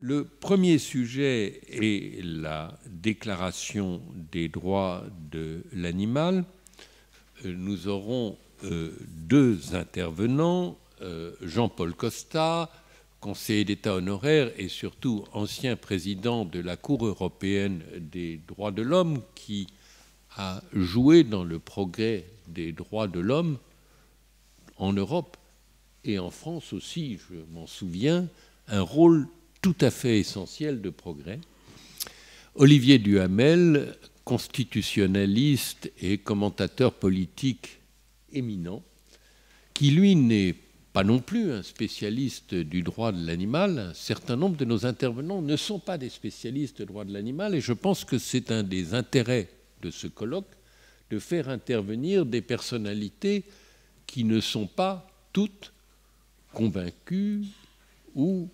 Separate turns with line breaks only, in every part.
Le premier sujet est la Déclaration des droits de l'animal. Nous aurons deux intervenants, Jean-Paul Costa, conseiller d'État honoraire et surtout ancien président de la Cour européenne des droits de l'homme, qui a joué dans le progrès des droits de l'homme en Europe et en France aussi, je m'en souviens, un rôle tout à fait essentiel de progrès. Olivier Duhamel, constitutionnaliste et commentateur politique éminent, qui lui n'est pas non plus un spécialiste du droit de l'animal. Un certain nombre de nos intervenants ne sont pas des spécialistes du droit de l'animal, et je pense que c'est un des intérêts de ce colloque de faire intervenir des personnalités qui ne sont pas toutes convaincues ou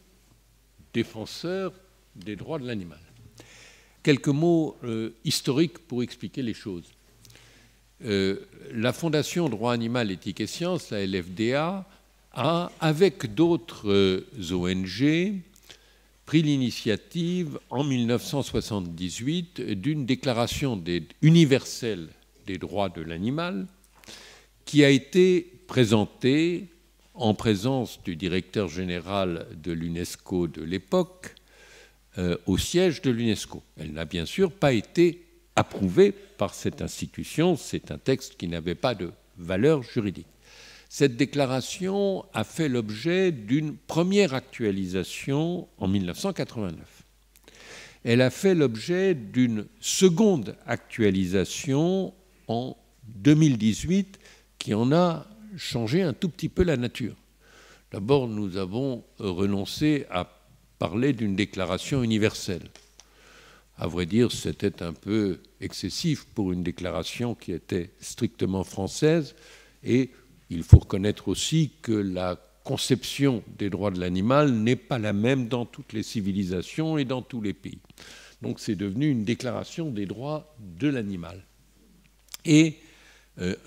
défenseurs des droits de l'animal. Quelques mots historiques pour expliquer les choses. La Fondation Droit Animal, Éthique et Sciences, la LFDA, a, avec d'autres ONG, pris l'initiative en 1978 d'une déclaration universelle des droits de l'animal qui a été présentée en présence du directeur général de l'UNESCO de l'époque, au siège de l'UNESCO. Elle n'a bien sûr pas été approuvée par cette institution, c'est un texte qui n'avait pas de valeur juridique. Cette déclaration a fait l'objet d'une première actualisation en 1989. Elle a fait l'objet d'une seconde actualisation en 2018 qui en a changé un tout petit peu la nature. D'abord, nous avons renoncé à parler d'une déclaration universelle. À vrai dire, c'était un peu excessif pour une déclaration qui était strictement française, et il faut reconnaître aussi que la conception des droits de l'animal n'est pas la même dans toutes les civilisations et dans tous les pays. Donc c'est devenu une déclaration des droits de l'animal. Et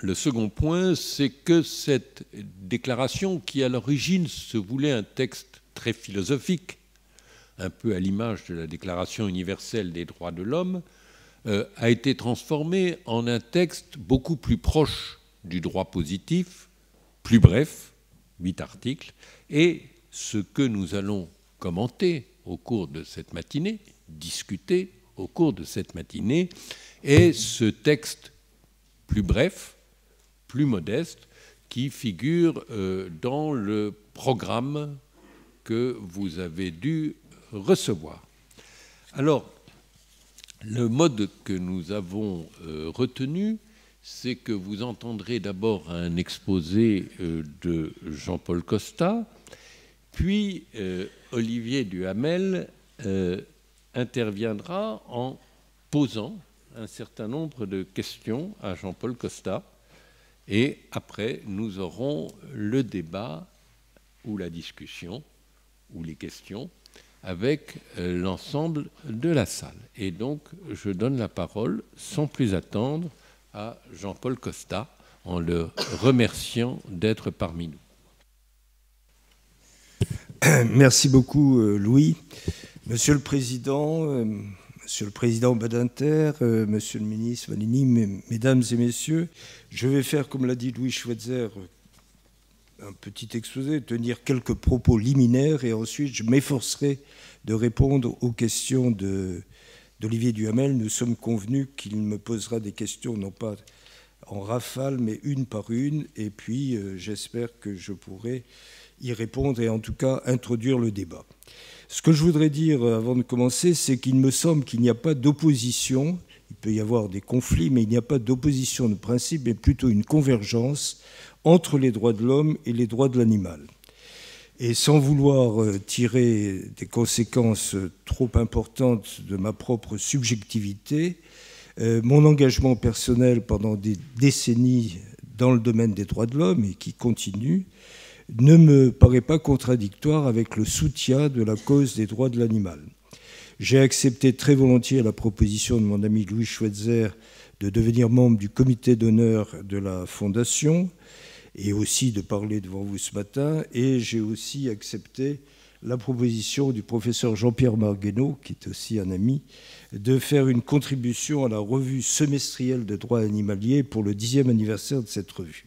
le second point, c'est que cette déclaration, qui à l'origine se voulait un texte très philosophique, un peu à l'image de la Déclaration universelle des droits de l'homme, a été transformée en un texte beaucoup plus proche du droit positif, plus bref, 8 articles, et ce que nous allons commenter au cours de cette matinée, discuter au cours de cette matinée, est ce texte plus bref, plus modeste, qui figure dans le programme que vous avez dû recevoir. Alors, le mode que nous avons retenu, c'est que vous entendrez d'abord un exposé de Jean-Paul Costa, puis Olivier Duhamel interviendra en posant un certain nombre de questions à Jean-Paul Costa, et après nous aurons le débat ou la discussion ou les questions avec l'ensemble de la salle. Et donc je donne la parole sans plus attendre à Jean-Paul Costa en le remerciant d'être parmi nous.
Merci beaucoup Louis. Monsieur le Président Badinter, Monsieur le Ministre Vallini, Mesdames et Messieurs, je vais faire, comme l'a dit Louis Schweitzer, un petit exposé, tenir quelques propos liminaires, et ensuite je m'efforcerai de répondre aux questions d'Olivier Duhamel. Nous sommes convenus qu'il me posera des questions, non pas en rafale, mais une par une, et puis j'espère que je pourrai y répondre et en tout cas introduire le débat. Ce que je voudrais dire avant de commencer, c'est qu'il me semble qu'il n'y a pas d'opposition. Il peut y avoir des conflits, mais il n'y a pas d'opposition de principe, mais plutôt une convergence entre les droits de l'homme et les droits de l'animal. Et sans vouloir tirer des conséquences trop importantes de ma propre subjectivité, mon engagement personnel pendant des décennies dans le domaine des droits de l'homme, et qui continue, ne me paraît pas contradictoire avec le soutien de la cause des droits de l'animal. J'ai accepté très volontiers la proposition de mon ami Louis Schweitzer de devenir membre du comité d'honneur de la Fondation et aussi de parler devant vous ce matin, et j'ai aussi accepté la proposition du professeur Jean-Pierre Marguenot, qui est aussi un ami, de faire une contribution à la revue semestrielle de droit animalier pour le 10e anniversaire de cette revue.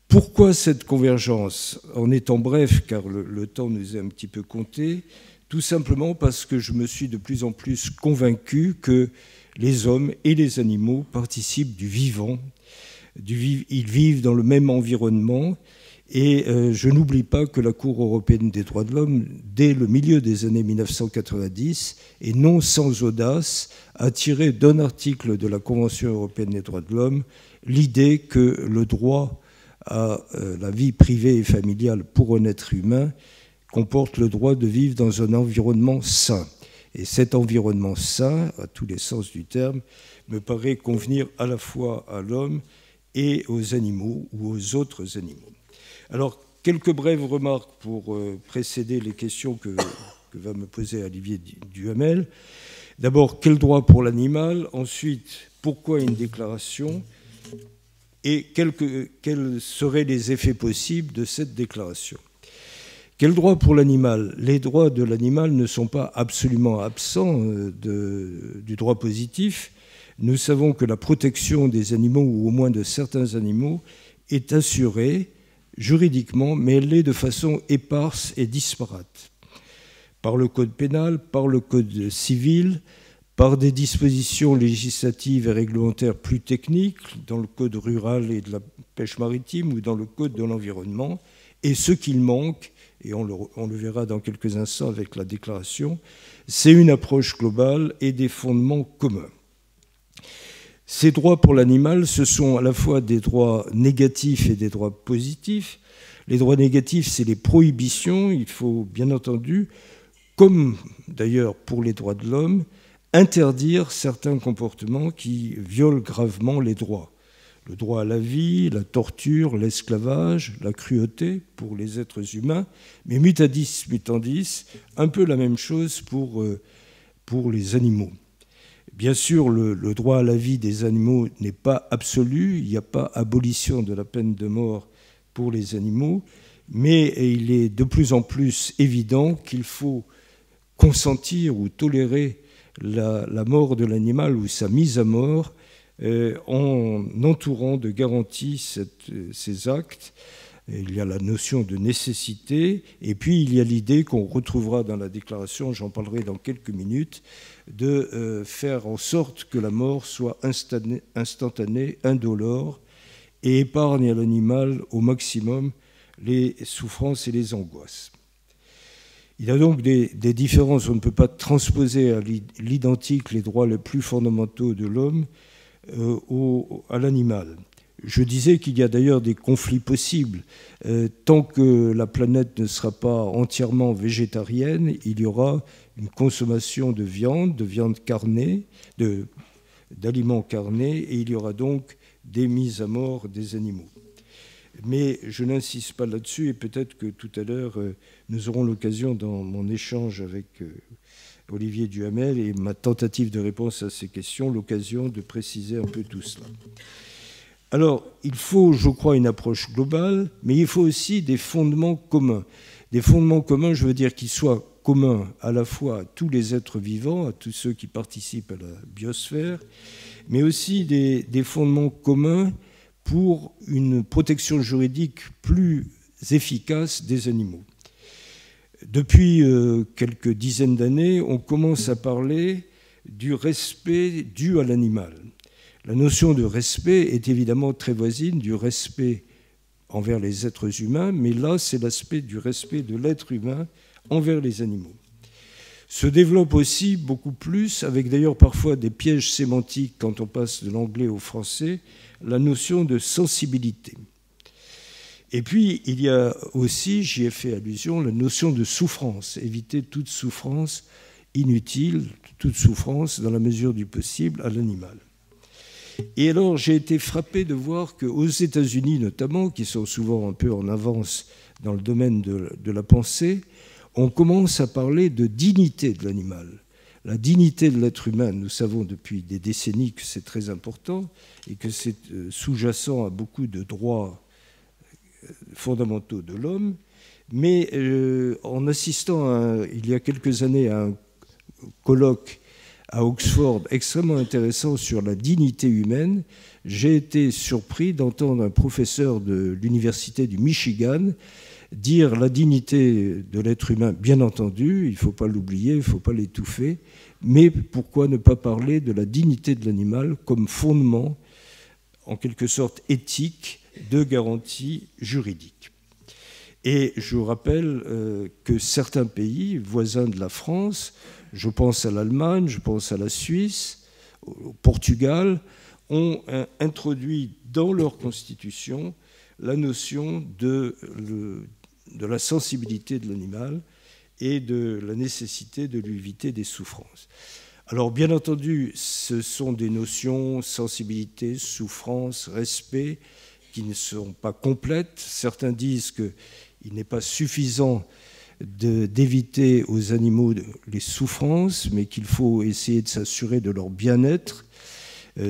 Pourquoi cette convergence? En étant bref, car le temps nous est un petit peu compté, tout simplement parce que je me suis de plus en plus convaincu que les hommes et les animaux participent du vivant. Ils vivent dans le même environnement. Et je n'oublie pas que la Cour européenne des droits de l'homme, dès le milieu des années 1990, et non sans audace, a tiré d'un article de la Convention européenne des droits de l'homme l'idée que le droit à la vie privée et familiale pour un être humain comporte le droit de vivre dans un environnement sain. Et cet environnement sain, à tous les sens du terme, me paraît convenir à la fois à l'homme et aux animaux ou aux autres animaux. Alors, quelques brèves remarques pour précéder les questions que va me poser Olivier Duhamel. D'abord, quel droit pour l'animal? Ensuite, pourquoi une déclaration? Et quels seraient les effets possibles de cette déclaration? Quel droit pour l'animal? Les droits de l'animal ne sont pas absolument absents du droit positif. Nous savons que la protection des animaux, ou au moins de certains animaux, est assurée juridiquement, mais elle l'est de façon éparse et disparate. Par le code pénal, par le code civil, par des dispositions législatives et réglementaires plus techniques, dans le code rural et de la pêche maritime ou dans le code de l'environnement. Et ce qu'il manque, et on le verra dans quelques instants avec la déclaration, c'est une approche globale et des fondements communs. Ces droits pour l'animal, ce sont à la fois des droits négatifs et des droits positifs. Les droits négatifs, c'est les prohibitions. Il faut bien entendu, comme d'ailleurs pour les droits de l'homme, interdire certains comportements qui violent gravement les droits. Le droit à la vie, la torture, l'esclavage, la cruauté pour les êtres humains, mais mutadis mutandis, un peu la même chose pour les animaux. Bien sûr, le droit à la vie des animaux n'est pas absolu, il n'y a pas abolition de la peine de mort pour les animaux, mais il est de plus en plus évident qu'il faut consentir ou tolérer la mort de l'animal ou sa mise à mort en entourant de garanties ces actes. Il y a la notion de nécessité, et puis il y a l'idée qu'on retrouvera dans la déclaration, j'en parlerai dans quelques minutes, de faire en sorte que la mort soit instantanée, indolore, et épargne à l'animal au maximum les souffrances et les angoisses. Il y a donc des différences, on ne peut pas transposer à l'identique les droits les plus fondamentaux de l'homme à l'animal. Je disais qu'il y a d'ailleurs des conflits possibles. Tant que la planète ne sera pas entièrement végétarienne, il y aura une consommation de viande carnée, d'aliments carnés, et il y aura donc des mises à mort des animaux. Mais je n'insiste pas là-dessus, et peut-être que tout à l'heure, nous aurons l'occasion, dans mon échange avec Olivier Duhamel et ma tentative de réponse à ces questions, l'occasion de préciser un peu tout cela. Alors, il faut, je crois, une approche globale, mais il faut aussi des fondements communs. Des fondements communs, je veux dire qu'ils soient communs à la fois à tous les êtres vivants, à tous ceux qui participent à la biosphère, mais aussi des fondements communs pour une protection juridique plus efficace des animaux. Depuis quelques dizaines d'années, on commence à parler du respect dû à l'animal. La notion de respect est évidemment très voisine du respect envers les êtres humains, mais là, c'est l'aspect du respect de l'être humain envers les animaux. Se développe aussi beaucoup plus, avec d'ailleurs parfois des pièges sémantiques quand on passe de l'anglais au français, la notion de sensibilité. Et puis, il y a aussi, j'y ai fait allusion, la notion de souffrance, éviter toute souffrance inutile, toute souffrance dans la mesure du possible à l'animal. Et alors, j'ai été frappé de voir qu'aux États-Unis notamment, qui sont souvent un peu en avance dans le domaine de la pensée, on commence à parler de dignité de l'animal. La dignité de l'être humain, nous savons depuis des décennies que c'est très important et que c'est sous-jacent à beaucoup de droits fondamentaux de l'homme, mais en assistant il y a quelques années à un colloque à Oxford extrêmement intéressant sur la dignité humaine, j'ai été surpris d'entendre un professeur de l'université du Michigan dire la dignité de l'être humain, bien entendu, il ne faut pas l'oublier, il ne faut pas l'étouffer, mais pourquoi ne pas parler de la dignité de l'animal comme fondement, en quelque sorte éthique, de garantie juridique. Et je vous rappelle que certains pays voisins de la France, je pense à l'Allemagne, je pense à la Suisse, au Portugal, ont introduit dans leur constitution la notion de la sensibilité de l'animal et de la nécessité de lui éviter des souffrances. Alors bien entendu, ce sont des notions, sensibilité, souffrance, respect, qui ne sont pas complètes. Certains disent qu'il n'est pas suffisant d'éviter aux animaux les souffrances, mais qu'il faut essayer de s'assurer de leur bien-être.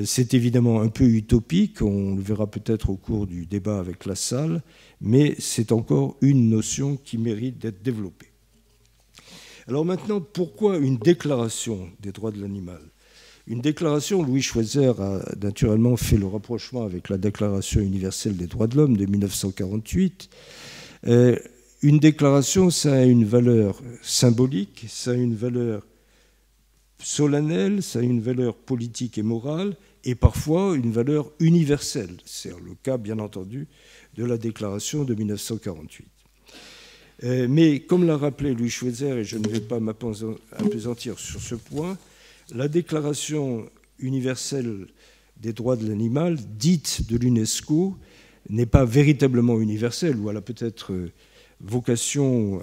C'est évidemment un peu utopique, on le verra peut-être au cours du débat avec la salle, mais c'est encore une notion qui mérite d'être développée. Alors maintenant, pourquoi une déclaration des droits de l'animal ? Une déclaration, Louis Schweitzer a naturellement fait le rapprochement avec la Déclaration universelle des droits de l'homme de 1948. Une déclaration, ça a une valeur symbolique, ça a une valeur solennelle, ça a une valeur politique et morale, et parfois une valeur universelle. C'est le cas, bien entendu, de la déclaration de 1948. Mais comme l'a rappelé Louis Schweitzer, et je ne vais pas m'appesantir sur ce point, la déclaration universelle des droits de l'animal, dite de l'UNESCO, n'est pas véritablement universelle, ou elle a peut-être vocation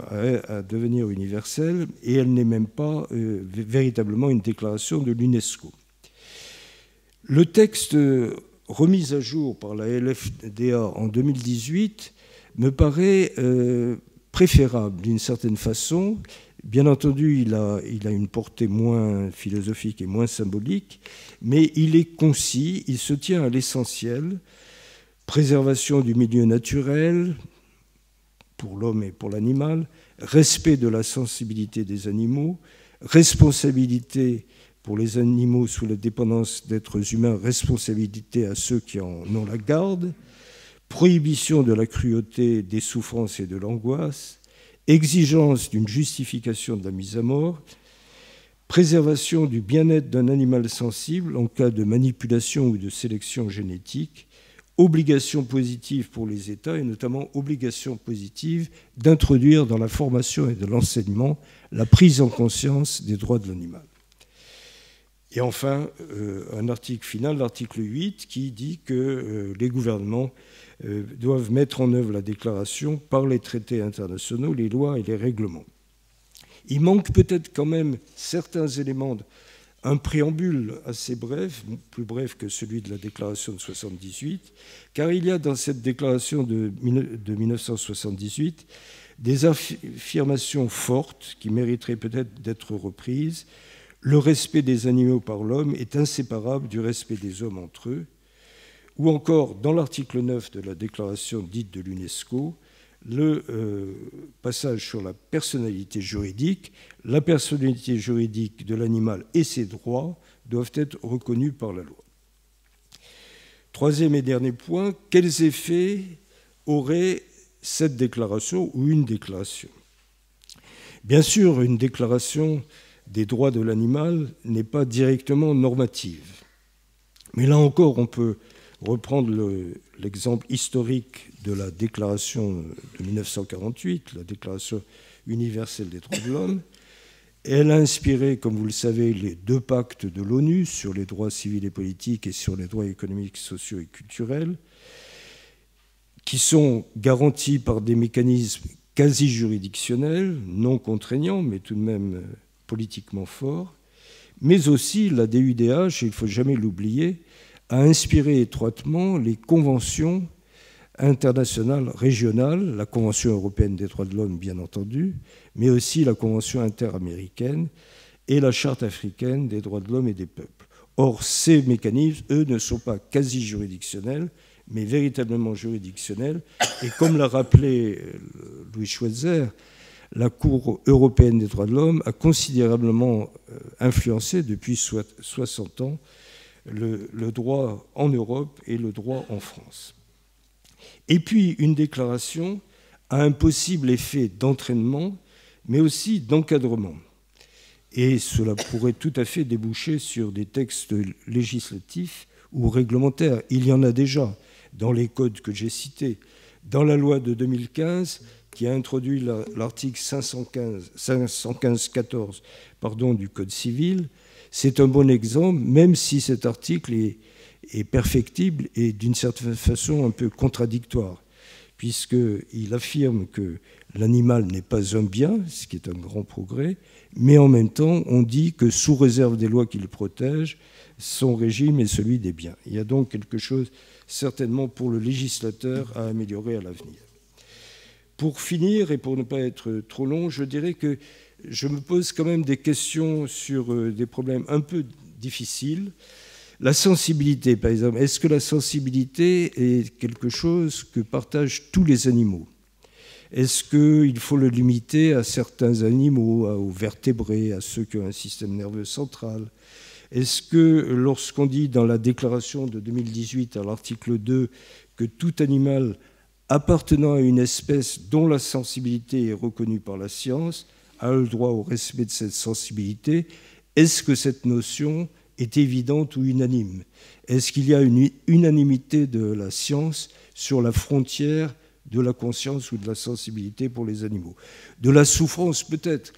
à devenir universelle, et elle n'est même pas véritablement une déclaration de l'UNESCO. Le texte remis à jour par la LFDA en 2018 me paraît préférable d'une certaine façon. Bien entendu, il a une portée moins philosophique et moins symbolique, mais il est concis, il se tient à l'essentiel: préservation du milieu naturel pour l'homme et pour l'animal, respect de la sensibilité des animaux, responsabilité pour les animaux sous la dépendance d'êtres humains, responsabilité à ceux qui en ont la garde, prohibition de la cruauté, des souffrances et de l'angoisse, exigence d'une justification de la mise à mort, préservation du bien-être d'un animal sensible en cas de manipulation ou de sélection génétique, obligation positive pour les États et notamment obligation positive d'introduire dans la formation et de l'enseignement la prise en conscience des droits de l'animal. Et enfin, un article final, l'article 8, qui dit que les gouvernements doivent mettre en œuvre la déclaration par les traités internationaux, les lois et les règlements. Il manque peut-être quand même certains éléments, un préambule assez bref, plus bref que celui de la déclaration de 1978, car il y a dans cette déclaration de 1978 des affirmations fortes qui mériteraient peut-être d'être reprises. Le respect des animaux par l'homme est inséparable du respect des hommes entre eux. Ou encore, dans l'article 9 de la déclaration dite de l'UNESCO, le passage sur la personnalité juridique. La personnalité juridique de l'animal et ses droits doivent être reconnus par la loi. Troisième et dernier point, quels effets aurait cette déclaration ou une déclaration ? Bien sûr, une déclaration des droits de l'animal n'est pas directement normative. Mais là encore, on peut reprendre l'exemple historique de la déclaration de 1948, la Déclaration universelle des droits de l'homme. Elle a inspiré, comme vous le savez, les deux pactes de l'ONU sur les droits civils et politiques et sur les droits économiques, sociaux et culturels, qui sont garantis par des mécanismes quasi juridictionnels, non contraignants, mais tout de même politiquement forts. Mais aussi la DUDH, il ne faut jamais l'oublier, a inspiré étroitement les conventions internationales régionales, la Convention européenne des droits de l'homme, bien entendu, mais aussi la Convention interaméricaine et la Charte africaine des droits de l'homme et des peuples. Or, ces mécanismes, eux, ne sont pas quasi juridictionnels, mais véritablement juridictionnelle. Et comme l'a rappelé Louis Schweitzer, la Cour européenne des droits de l'homme a considérablement influencé depuis 60 ans le droit en Europe et le droit en France. Et puis une déclaration a un possible effet d'entraînement, mais aussi d'encadrement. Et cela pourrait tout à fait déboucher sur des textes législatifs ou réglementaires. Il y en a déjà dans les codes que j'ai cités. Dans la loi de 2015, qui a introduit l'article 515-14 du Code civil, c'est un bon exemple, même si cet article est perfectible et d'une certaine façon un peu contradictoire, puisqu'il affirme que l'animal n'est pas un bien, ce qui est un grand progrès, mais en même temps, on dit que sous réserve des lois qui le protègent, son régime est celui des biens. Il y a donc quelque chose, certainement, pour le législateur à améliorer à l'avenir. Pour finir, et pour ne pas être trop long, je dirais que je me pose quand même des questions sur des problèmes un peu difficiles. La sensibilité, par exemple. Est-ce que la sensibilité est quelque chose que partagent tous les animaux? Est-ce qu'il faut le limiter à certains animaux, aux vertébrés, à ceux qui ont un système nerveux central? Est-ce que lorsqu'on dit dans la déclaration de 2018 à l'article 2 que tout animal appartenant à une espèce dont la sensibilité est reconnue par la science a le droit au respect de cette sensibilité, est-ce que cette notion est évidente ou unanime? Est-ce qu'il y a une unanimité de la science sur la frontière de la conscience ou de la sensibilité pour les animaux? De la souffrance, peut-être.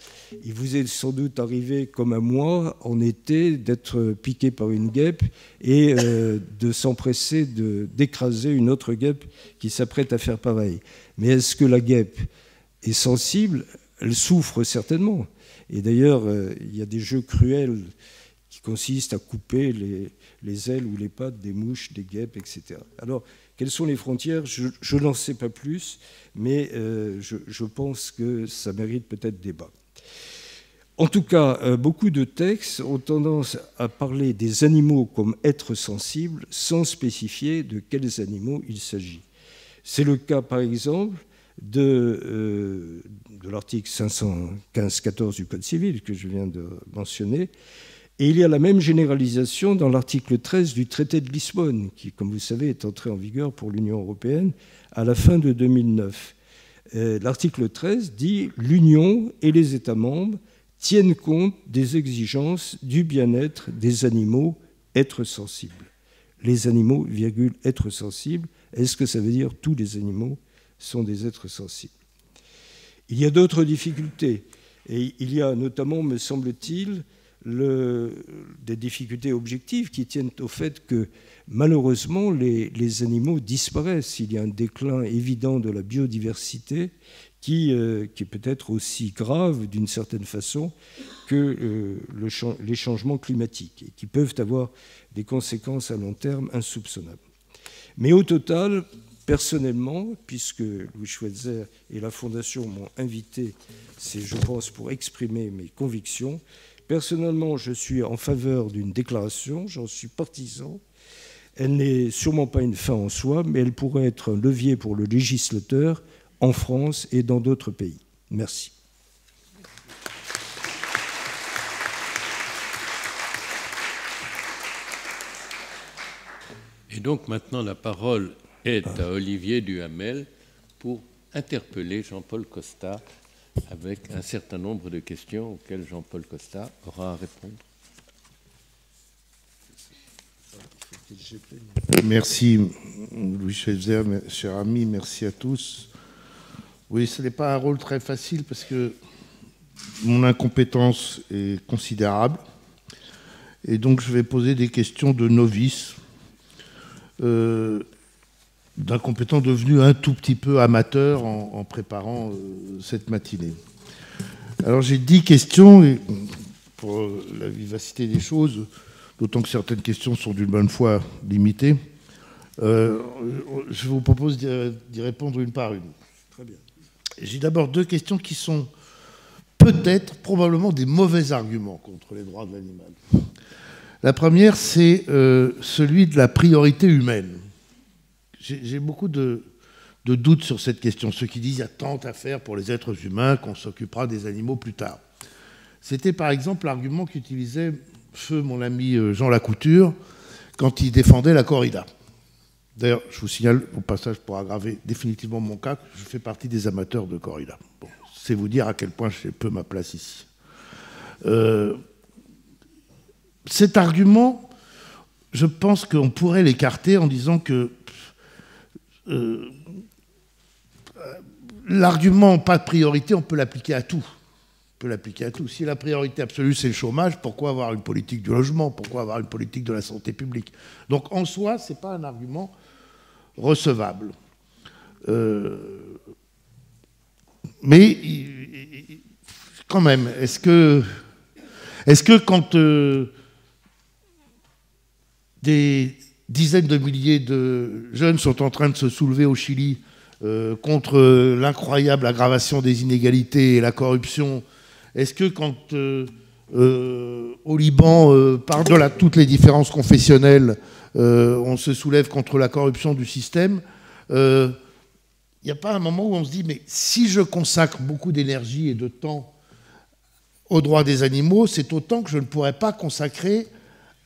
Il vous est sans doute arrivé, comme à moi, en été, d'être piqué par une guêpe et de s'empresser d'écraser une autre guêpe qui s'apprête à faire pareil. Mais est-ce que la guêpe est sensible? Elle souffre certainement. Et d'ailleurs, il y a des jeux cruels qui consistent à couper les ailes ou les pattes des mouches, des guêpes, etc. Alors, quelles sont les frontières? Je n'en sais pas plus, mais je pense que ça mérite peut-être débat. En tout cas, beaucoup de textes ont tendance à parler des animaux comme êtres sensibles sans spécifier de quels animaux il s'agit. C'est le cas, par exemple, de l'article 515-14 du Code civil que je viens de mentionner. Et il y a la même généralisation dans l'article 13 du traité de Lisbonne, qui, comme vous savez, est entré en vigueur pour l'Union européenne à la fin de 2009. L'article 13 dit « L'Union et les États membres tiennent compte des exigences du bien-être des animaux êtres sensibles ». Les animaux, êtres sensibles, est-ce que ça veut dire tous les animaux sont des êtres sensibles? Il y a d'autres difficultés. Et il y a notamment, me semble-t-il, des difficultés objectives qui tiennent au fait que malheureusement les animaux disparaissent. Il y a un déclin évident de la biodiversité qui est peut-être aussi grave d'une certaine façon que les changements climatiques et qui peuvent avoir des conséquences à long terme insoupçonnables. Mais au total, personnellement, puisque Louis Schweitzer et la Fondation m'ont invité, c'est je pense pour exprimer mes convictions. Personnellement, je suis en faveur d'une déclaration, j'en suis partisan. Elle n'est sûrement pas une fin en soi, mais elle pourrait être un levier pour le législateur en France et dans d'autres pays. Merci.
Et donc maintenant, la parole est à Olivier Duhamel pour interpeller Jean-Paul Costa avec un certain nombre de questions auxquelles Jean-Paul Costa aura à répondre.
Merci, Louis Schweitzer, cher ami, merci à tous. Oui, ce n'est pas un rôle très facile parce que mon incompétence est considérable. Et donc, je vais poser des questions de novice, d'incompétent devenu un tout petit peu amateur en préparant cette matinée. Alors j'ai 10 questions, et pour la vivacité des choses, d'autant que certaines questions sont d'une bonne foi limitée, je vous propose d'y répondre une par une.
Très bien.
J'ai d'abord 2 questions qui sont peut-être, probablement des mauvais arguments contre les droits de l'animal. La première, c'est celui de la priorité humaine. j'ai beaucoup de doutes sur cette question. Ceux qui disent qu'il y a tant à faire pour les êtres humains qu'on s'occupera des animaux plus tard. C'était par exemple l'argument qu'utilisait feu mon ami Jean Lacouture quand il défendait la corrida. D'ailleurs, je vous signale au passage pour aggraver définitivement mon cas que je fais partie des amateurs de corrida. Bon, c'est vous dire à quel point j'ai peu ma place ici. Cet argument, je pense qu'on pourrait l'écarter en disant que l'argument pas de priorité, on peut l'appliquer à tout. On peut l'appliquer à tout. Si la priorité absolue, c'est le chômage, pourquoi avoir une politique du logement? Pourquoi avoir une politique de la santé publique? Donc, en soi, ce n'est pas un argument recevable. Mais, quand même, est-ce que quand des dizaines de milliers de jeunes sont en train de se soulever au Chili contre l'incroyable aggravation des inégalités et la corruption, est-ce que quand au Liban, par-delà toutes les différences confessionnelles, on se soulève contre la corruption du système, il n'y a pas un moment où on se dit, mais si je consacre beaucoup d'énergie et de temps aux droits des animaux, c'est autant que je ne pourrais pas consacrer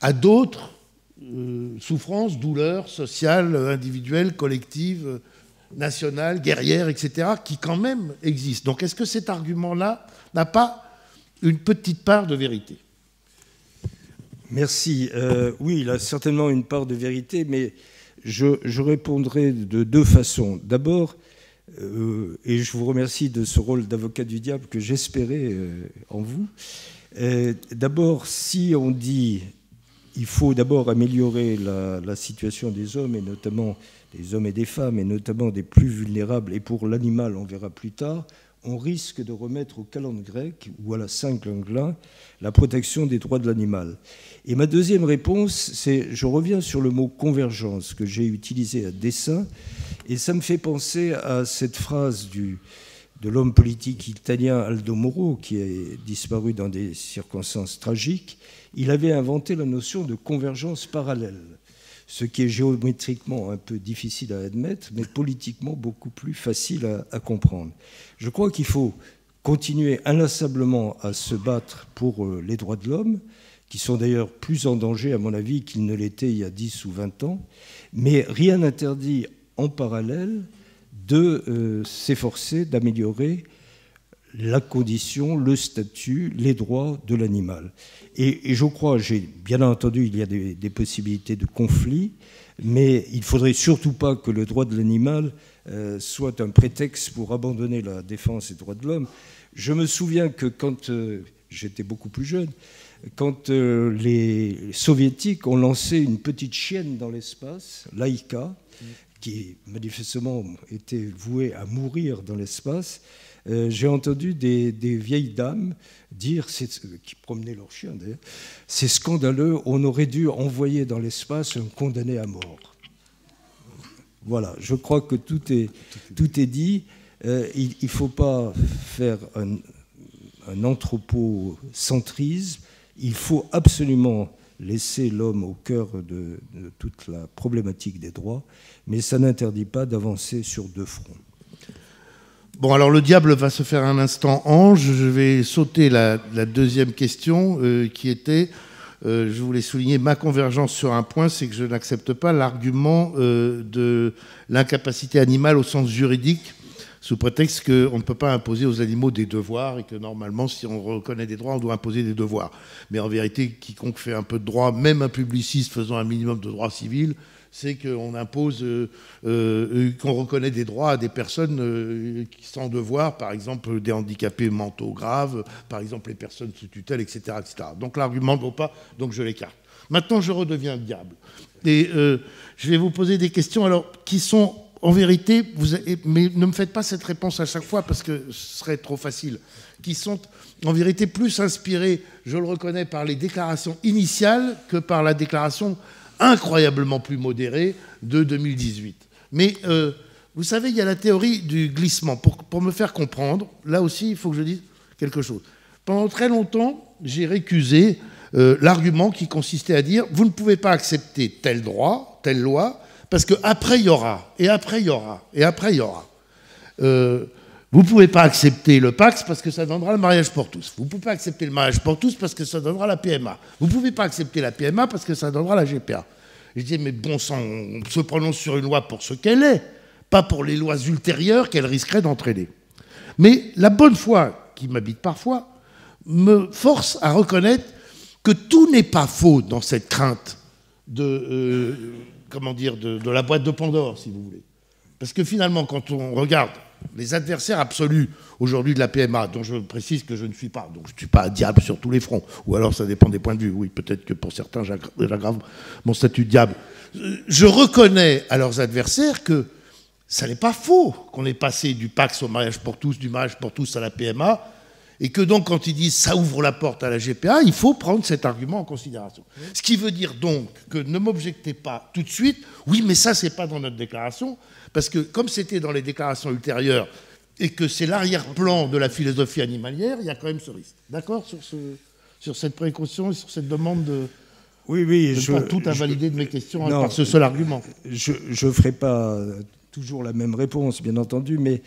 à d'autres souffrances, douleurs sociales, individuelles, collectives, nationales, guerrières, etc., qui quand même existent. Donc est-ce que cet argument-là n'a pas une petite part de vérité?
Merci. Oui, il a certainement une part de vérité, mais je répondrai de deux façons. D'abord, et je vous remercie de ce rôle d'avocat du diable que j'espérais en vous. D'abord, si on dit il faut d'abord améliorer la situation des hommes, et notamment des hommes et des femmes, et notamment des plus vulnérables, et pour l'animal, on verra plus tard, on risque de remettre au calendrier grec ou à la Saint-Glinglin la protection des droits de l'animal. Et ma deuxième réponse, c'est, je reviens sur le mot convergence que j'ai utilisé à dessein, et ça me fait penser à cette phrase de l'homme politique italien Aldo Moro, qui est disparu dans des circonstances tragiques. Il avait inventé la notion de convergence parallèle, ce qui est géométriquement un peu difficile à admettre, mais politiquement beaucoup plus facile à comprendre. Je crois qu'il faut continuer inlassablement à se battre pour les droits de l'homme, qui sont d'ailleurs plus en danger, à mon avis, qu'ils ne l'étaient il y a 10 ou 20 ans, mais rien n'interdit en parallèle de s'efforcer d'améliorer la condition, le statut, les droits de l'animal. Et je crois, bien entendu, il y a des possibilités de conflit, mais il ne faudrait surtout pas que le droit de l'animal soit un prétexte pour abandonner la défense des droits de l'homme. Je me souviens que quand j'étais beaucoup plus jeune, quand les soviétiques ont lancé une petite chienne dans l'espace, Laïka, qui manifestement était vouée à mourir dans l'espace, j'ai entendu des vieilles dames dire, qui promenaient leur chien d'ailleurs, c'est scandaleux, on aurait dû envoyer dans l'espace un condamné à mort. Voilà, je crois que tout est dit. Il ne faut pas faire un anthropocentrisme, il faut absolument laisser l'homme au cœur de toute la problématique des droits, mais ça n'interdit pas d'avancer sur deux fronts.
Bon, alors le diable va se faire un instant ange. Je vais sauter la deuxième question qui était, je voulais souligner ma convergence sur un point, c'est que je n'accepte pas l'argument de l'incapacité animale au sens juridique, sous prétexte qu'on ne peut pas imposer aux animaux des devoirs et que normalement, si on reconnaît des droits, on doit imposer des devoirs. Mais en vérité, quiconque fait un peu de droit, même un publiciste faisant un minimum de droit civil, c'est qu'on impose, qu'on reconnaît des droits à des personnes sans devoir, par exemple des handicapés mentaux graves, par exemple les personnes sous tutelle, etc. etc. Donc l'argument ne vaut pas, donc je l'écarte. Maintenant, je redeviens le diable. Et je vais vous poser des questions alors, qui sont en vérité, mais ne me faites pas cette réponse à chaque fois parce que ce serait trop facile, qui sont en vérité plus inspirées, je le reconnais, par les déclarations initiales que par la déclaration incroyablement plus modérée de 2018. Mais vous savez, il y a la théorie du glissement. Pour me faire comprendre, là aussi, il faut que je dise quelque chose. Pendant très longtemps, j'ai récusé l'argument qui consistait à dire « vous ne pouvez pas accepter tel droit, telle loi, Parce qu'après, il y aura, et après, il y aura, et après, il y aura. Vous ne pouvez pas accepter le Pacs parce que ça donnera le mariage pour tous. Vous ne pouvez pas accepter le mariage pour tous parce que ça donnera la PMA. Vous ne pouvez pas accepter la PMA parce que ça donnera la GPA. Je dis, mais bon sang, on se prononce sur une loi pour ce qu'elle est, pas pour les lois ultérieures qu'elle risquerait d'entraîner. Mais la bonne foi qui m'habite parfois me force à reconnaître que tout n'est pas faux dans cette crainte de la boîte de Pandore, si vous voulez. Parce que finalement, quand on regarde les adversaires absolus aujourd'hui de la PMA, dont je précise que je ne suis pas, donc je ne suis pas un diable sur tous les fronts, ou alors ça dépend des points de vue, oui, peut-être que pour certains j'aggrave mon statut de diable, je reconnais à leurs adversaires que ça n'est pas faux qu'on est passé du Pacs au mariage pour tous, du mariage pour tous à la PMA, et que donc quand ils disent ça ouvre la porte à la GPA, il faut prendre cet argument en considération. Ce qui veut dire donc que ne m'objectez pas tout de suite, oui mais ça c'est pas dans notre déclaration, parce que comme c'était dans les déclarations ultérieures et que c'est l'arrière-plan de la philosophie animalière, il y a quand même ce risque. D'accord sur cette précaution et sur cette demande de...
Oui,
je ne pas tout invalider de mes questions par ce seul argument.
Je ne ferai pas toujours la même réponse, bien entendu, mais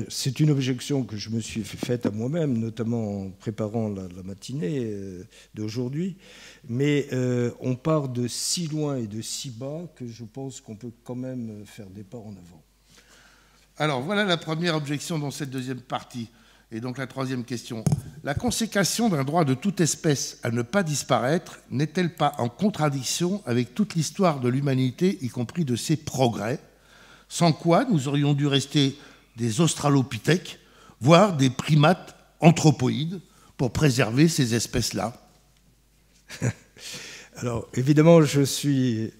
c'est une objection que je me suis faite à moi-même, notamment en préparant la matinée d'aujourd'hui. Mais on part de si loin et de si bas que je pense qu'on peut quand même faire des pas en avant.
Alors, voilà la première objection dans cette deuxième partie. Et donc la troisième question. La consécration d'un droit de toute espèce à ne pas disparaître n'est-elle pas en contradiction avec toute l'histoire de l'humanité, y compris de ses progrès, sans quoi nous aurions dû rester des australopithèques, voire des primates anthropoïdes, pour préserver ces espèces-là?
Alors, évidemment, je suis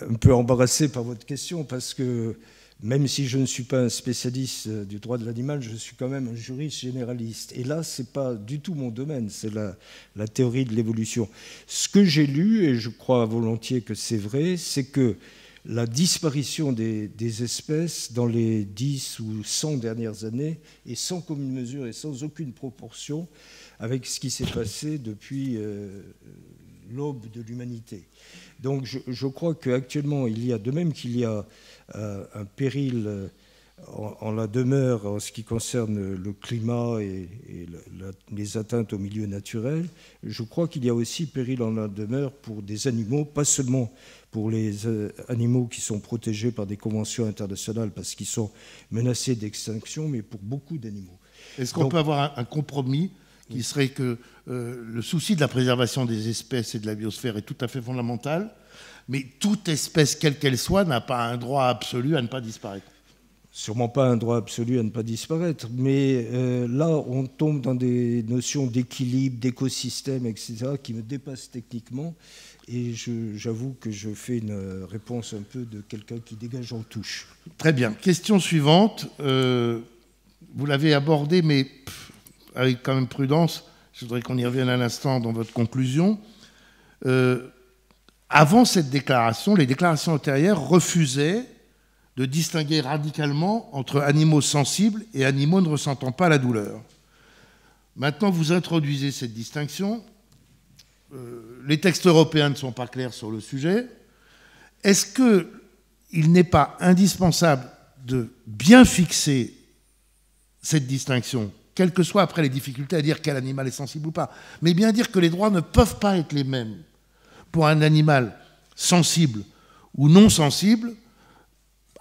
un peu embarrassé par votre question, parce que même si je ne suis pas un spécialiste du droit de l'animal, je suis quand même un juriste généraliste. Et là, ce n'est pas du tout mon domaine, c'est la théorie de l'évolution. Ce que j'ai lu, et je crois volontiers que c'est vrai, c'est que la disparition des espèces dans les 10 ou 100 dernières années est sans commune mesure et sans aucune proportion avec ce qui s'est passé depuis l'aube de l'humanité. Donc je crois qu'actuellement, il y a, de même qu'il y a un péril en la demeure en ce qui concerne le climat et les atteintes au milieu naturel, je crois qu'il y a aussi péril en la demeure pour des animaux, pas seulement pour les animaux qui sont protégés par des conventions internationales parce qu'ils sont menacés d'extinction, mais pour beaucoup d'animaux.
Est-ce qu'on peut avoir un compromis qui serait que le souci de la préservation des espèces et de la biosphère est tout à fait fondamental, mais toute espèce, quelle qu'elle soit, n'a pas un droit absolu à ne pas disparaître?
Sûrement pas un droit absolu à ne pas disparaître, mais là, on tombe dans des notions d'équilibre, d'écosystème, etc., qui me dépassent techniquement, et j'avoue que je fais une réponse un peu de quelqu'un qui dégage en touche.
Très bien. Question suivante. Vous l'avez abordée, mais avec quand même prudence. Je voudrais qu'on y revienne un instant dans votre conclusion. Avant cette déclaration, les déclarations antérieures refusaient de distinguer radicalement entre animaux sensibles et animaux ne ressentant pas la douleur. Maintenant, vous introduisez cette distinction. Les textes européens ne sont pas clairs sur le sujet. Est-ce qu'il n'est pas indispensable de bien fixer cette distinction, quelles que soient après les difficultés à dire quel animal est sensible ou pas, mais bien dire que les droits ne peuvent pas être les mêmes pour un animal sensible ou non sensible,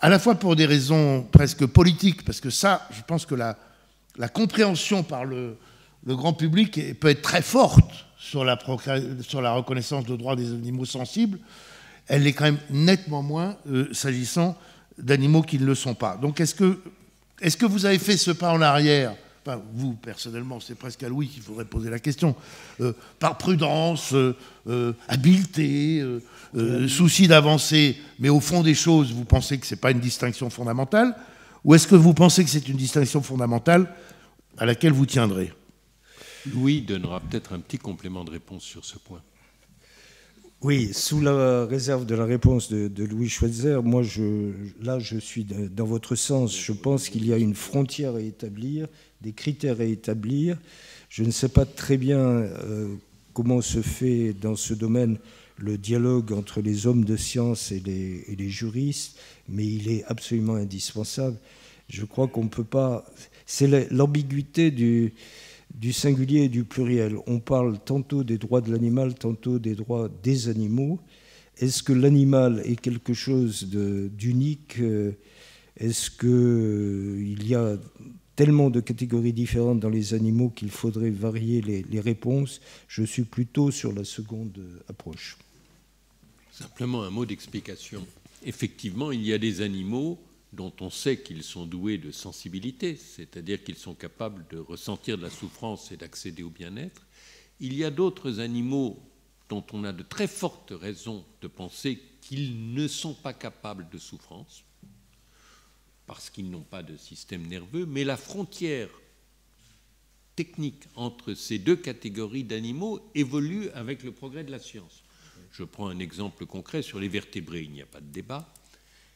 à la fois pour des raisons presque politiques, parce que ça, je pense que la compréhension par le grand public peut être très forte sur la reconnaissance de droits des animaux sensibles, elle est quand même nettement moins s'agissant d'animaux qui ne le sont pas. Donc est-ce que vous avez fait ce pas en arrière, enfin vous personnellement, c'est presque à Louis qu'il faudrait poser la question, par prudence, habileté, souci d'avancer, mais au fond des choses, vous pensez que ce n'est pas une distinction fondamentale, ou est-ce que vous pensez que c'est une distinction fondamentale à laquelle vous tiendrez?
Louis donnera peut-être un petit complément de réponse sur ce point.
Oui, sous la réserve de la réponse de Louis Schweitzer, moi, je suis dans votre sens. Je pense qu'il y a une frontière à établir, des critères à établir. Je ne sais pas très bien comment se fait dans ce domaine le dialogue entre les hommes de science et les juristes, mais il est absolument indispensable. Je crois qu'on ne peut pas... C'est l'ambiguïté du singulier et du pluriel. On parle tantôt des droits de l'animal, tantôt des droits des animaux. Est-ce que l'animal est quelque chose d'unique? Est-ce qu'il y a tellement de catégories différentes dans les animaux qu'il faudrait varier les réponses? Je suis plutôt sur la seconde approche.
Simplement un mot d'explication. Effectivement, il y a des animaux dont on sait qu'ils sont doués de sensibilité, c'est-à-dire qu'ils sont capables de ressentir de la souffrance et d'accéder au bien-être. Il y a d'autres animaux dont on a de très fortes raisons de penser qu'ils ne sont pas capables de souffrance, parce qu'ils n'ont pas de système nerveux, mais la frontière technique entre ces deux catégories d'animaux évolue avec le progrès de la science. Je prends un exemple concret sur les vertébrés, il n'y a pas de débat.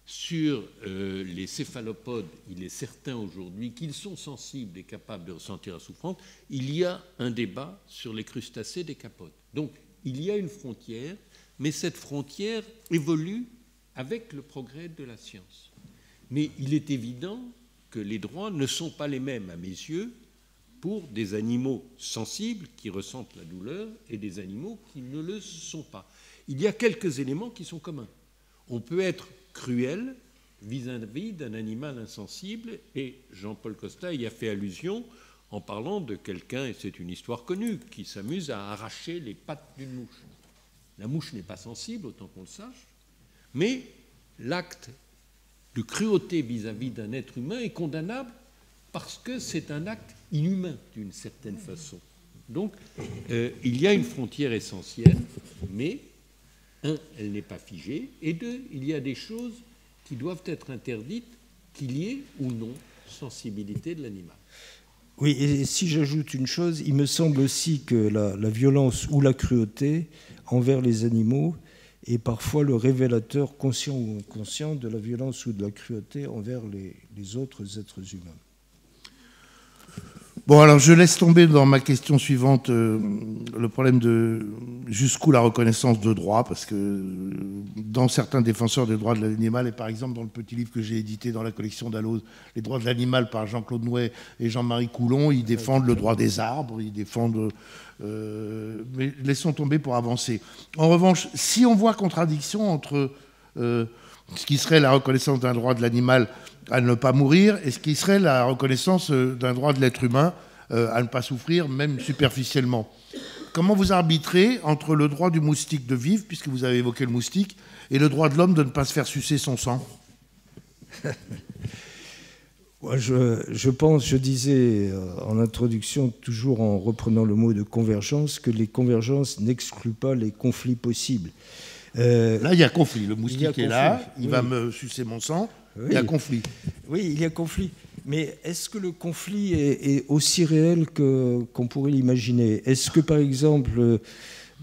Sur les céphalopodes, il est certain aujourd'hui qu'ils sont sensibles et capables de ressentir la souffrance. Il y a un débat sur les crustacés des capodes. Donc, il y a une frontière, mais cette frontière évolue avec le progrès de la science. Mais il est évident que les droits ne sont pas les mêmes, à mes yeux, pour des animaux sensibles qui ressentent la douleur et des animaux qui ne le sont pas. Il y a quelques éléments qui sont communs. On peut être cruel vis-à-vis d'un animal insensible, et Jean-Paul Costa y a fait allusion en parlant de quelqu'un, et c'est une histoire connue, qui s'amuse à arracher les pattes d'une mouche. La mouche n'est pas sensible, autant qu'on le sache, mais l'acte de cruauté vis-à-vis d'un être humain est condamnable parce que c'est un acte inhumain d'une certaine façon. Donc, il y a une frontière essentielle, mais un, elle n'est pas figée, et deux, il y a des choses qui doivent être interdites, qu'il y ait ou non sensibilité de l'animal.
Oui, et si j'ajoute une chose, il me semble aussi que la violence ou la cruauté envers les animaux est parfois le révélateur, conscient ou inconscient, de la violence ou de la cruauté envers les autres êtres humains.
Bon, alors je laisse tomber dans ma question suivante le problème de jusqu'où la reconnaissance de droits, parce que dans certains défenseurs des droits de l'animal, et par exemple dans le petit livre que j'ai édité dans la collection Dalloz, Les droits de l'animal par Jean-Claude Nouet et Jean-Marie Coulon, ils défendent le droit des arbres, ils défendent... mais laissons tomber pour avancer. En revanche, si on voit contradiction entre ce qui serait la reconnaissance d'un droit de l'animal à ne pas mourir, et ce qui serait la reconnaissance d'un droit de l'être humain à ne pas souffrir, même superficiellement. Comment vous arbitrez entre le droit du moustique de vivre, puisque vous avez évoqué le moustique, et le droit de l'homme de ne pas se faire sucer son sang?
Moi, je pense, je disais en introduction, toujours en reprenant le mot de convergence, que les convergences n'excluent pas les conflits possibles.
Là, il y a conflit. Le moustique est là, il va me sucer mon sang.
Oui.
Il y a conflit.
Oui, il y a conflit. Mais est-ce que le conflit est aussi réel qu'on pourrait l'imaginer? Est-ce que, par exemple,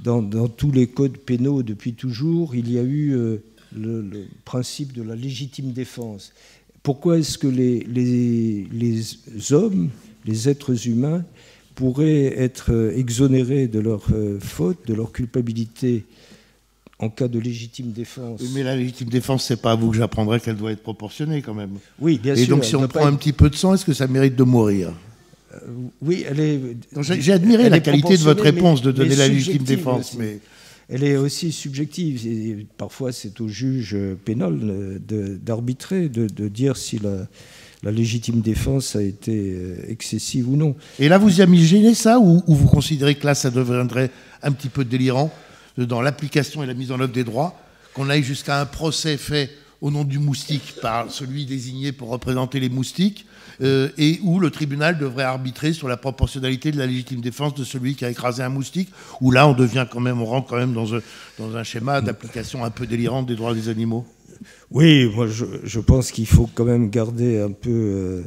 dans tous les codes pénaux depuis toujours, il y a eu le principe de la légitime défense? Pourquoi est-ce que les hommes, les êtres humains, pourraient être exonérés de leurs fautes, de leur culpabilité en cas de légitime défense?
Mais la légitime défense, c'est pas à vous que j'apprendrai qu'elle doit être proportionnée quand même.
Oui, bien sûr.
Et donc si on prend un petit peu de sang, est-ce que ça mérite de mourir?
Oui, elle est...
J'ai admiré la qualité de votre réponse, de donner la légitime défense. Mais...
Elle est aussi subjective. Et parfois, c'est au juge pénal d'arbitrer, de dire si la légitime défense a été excessive ou non.
Et là, vous imaginez ça, ou vous considérez que là, ça deviendrait un petit peu délirant dans l'application et la mise en œuvre des droits, qu'on aille jusqu'à un procès fait au nom du moustique par celui désigné pour représenter les moustiques, et où le tribunal devrait arbitrer sur la proportionnalité de la légitime défense de celui qui a écrasé un moustique, où là on rentre quand même dans un schéma d'application un peu délirante des droits des animaux.
Oui, moi je pense qu'il faut quand même garder un peu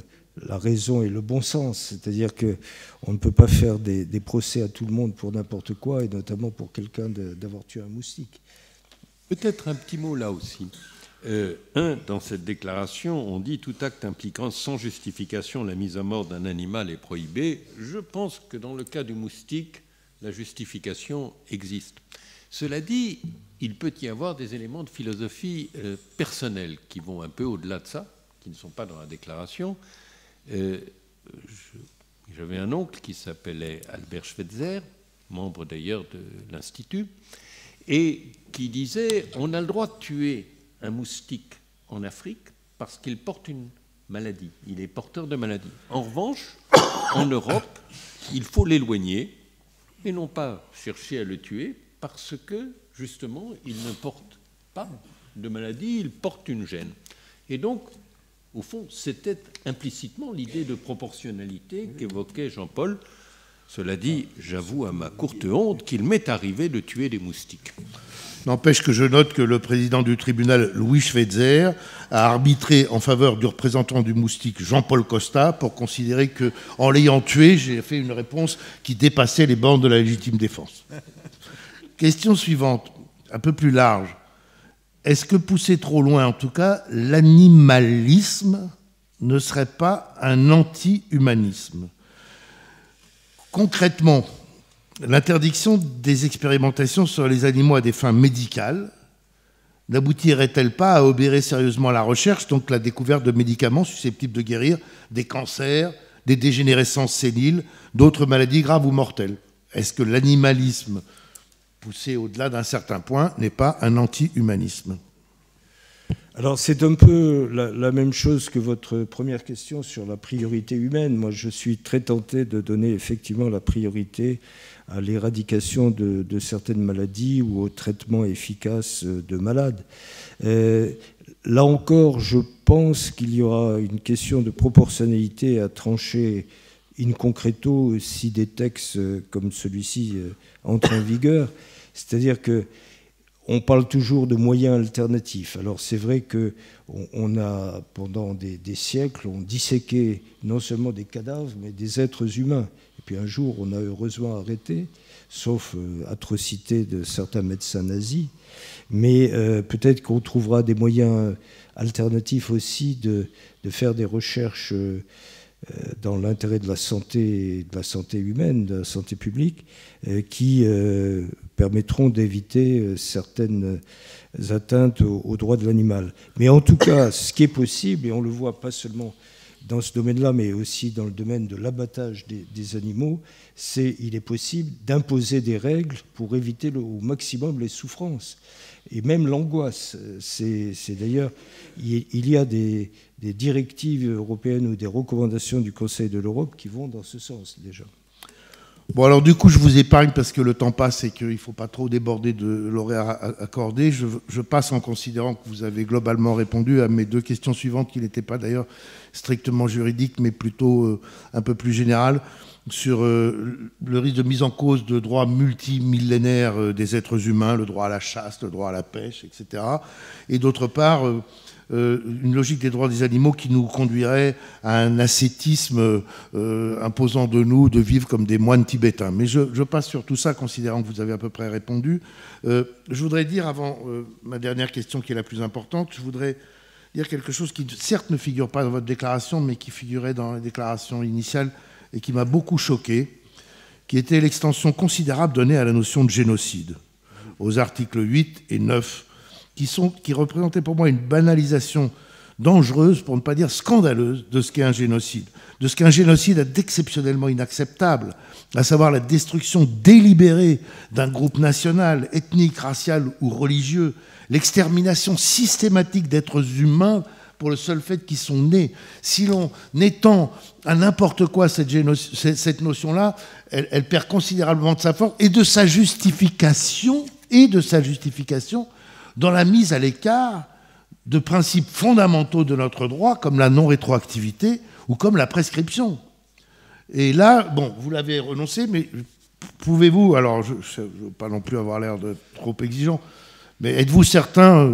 la raison et le bon sens, c'est-à-dire qu'on ne peut pas faire des procès à tout le monde pour n'importe quoi, et notamment pour quelqu'un d'avoir tué un moustique.
Peut-être un petit mot là aussi. Dans cette déclaration, on dit « Tout acte impliquant sans justification la mise à mort d'un animal est prohibé ». Je pense que dans le cas du moustique, la justification existe. Cela dit, il peut y avoir des éléments de philosophie personnelle qui vont un peu au-delà de ça, qui ne sont pas dans la déclaration. J'avais un oncle qui s'appelait Albert Schweitzer, membre d'ailleurs de l'Institut, et qui disait « On a le droit de tuer un moustique en Afrique parce qu'il porte une maladie, il est porteur de maladie. En revanche, en Europe, il faut l'éloigner et non pas chercher à le tuer parce que, justement, il ne porte pas de maladie, il porte une gêne. » Et donc, au fond, c'était implicitement l'idée de proportionnalité qu'évoquait Jean-Paul. Cela dit, j'avoue à ma courte honte qu'il m'est arrivé de tuer des moustiques.
N'empêche que je note que le président du tribunal, Louis Schweitzer, a arbitré en faveur du représentant du moustique, Jean-Paul Costa, pour considérer qu'en l'ayant tué, j'ai fait une réponse qui dépassait les bornes de la légitime défense. Question suivante, un peu plus large. Est-ce que pousser trop loin, en tout cas, l'animalisme ne serait pas un anti-humanisme? Concrètement, l'interdiction des expérimentations sur les animaux à des fins médicales n'aboutirait-elle pas à obérer sérieusement la recherche, donc la découverte de médicaments susceptibles de guérir des cancers, des dégénérescences séniles, d'autres maladies graves ou mortelles? Est-ce que l'animalisme poussé au-delà d'un certain point n'est pas un anti-humanisme?
Alors c'est un peu la même chose que votre première question sur la priorité humaine. Moi je suis très tenté de donner effectivement la priorité à l'éradication de certaines maladies ou au traitement efficace de malades. Là encore, je pense qu'il y aura une question de proportionnalité à trancher in concreto si des textes comme celui-ci entrent en vigueur. C'est-à-dire qu'on parle toujours de moyens alternatifs. Alors c'est vrai qu'on a, pendant des siècles, on disséquait non seulement des cadavres, mais des êtres humains. Et puis un jour, on a heureusement arrêté, sauf atrocité de certains médecins nazis. Mais peut-être qu'on trouvera des moyens alternatifs aussi de faire des recherches dans l'intérêt de la santé humaine, de la santé publique, qui permettront d'éviter certaines atteintes aux droits de l'animal. Mais en tout cas, ce qui est possible, et on le voit pas seulement dans ce domaine-là, mais aussi dans le domaine de l'abattage des animaux, il est possible d'imposer des règles pour éviter au maximum les souffrances et même l'angoisse. C'est d'ailleurs, il y a des directives européennes ou des recommandations du Conseil de l'Europe qui vont dans ce sens déjà.
Bon, alors du coup, je vous épargne parce que le temps passe et qu'il ne faut pas trop déborder de l'horaire accordé. Je passe en considérant que vous avez globalement répondu à mes deux questions suivantes, qui n'étaient pas d'ailleurs strictement juridiques, mais plutôt un peu plus générales, sur le risque de mise en cause de droits multimillénaires des êtres humains, le droit à la chasse, le droit à la pêche, etc. Et d'autre part, une logique des droits des animaux qui nous conduirait à un ascétisme imposant de nous de vivre comme des moines tibétains. Mais je passe sur tout ça, considérant que vous avez à peu près répondu. Je voudrais dire, avant ma dernière question qui est la plus importante, je voudrais dire quelque chose qui, certes, ne figure pas dans votre déclaration, mais qui figurait dans la déclaration initiale et qui m'a beaucoup choqué, qui était l'extension considérable donnée à la notion de génocide, aux articles 8 et 9, qui représentaient pour moi une banalisation dangereuse, pour ne pas dire scandaleuse, de ce qu'est un génocide. De ce qu'est un génocide d'exceptionnellement inacceptable, à savoir la destruction délibérée d'un groupe national, ethnique, racial ou religieux, l'extermination systématique d'êtres humains pour le seul fait qu'ils sont nés. Si l'on étend à n'importe quoi cette notion-là, elle perd considérablement de sa force et de sa justification, dans la mise à l'écart de principes fondamentaux de notre droit, comme la non-rétroactivité ou comme la prescription. Et là, bon, vous l'avez renoncé, mais pouvez-vous, alors je ne veux pas non plus avoir l'air de trop exigeant, mais êtes-vous certain,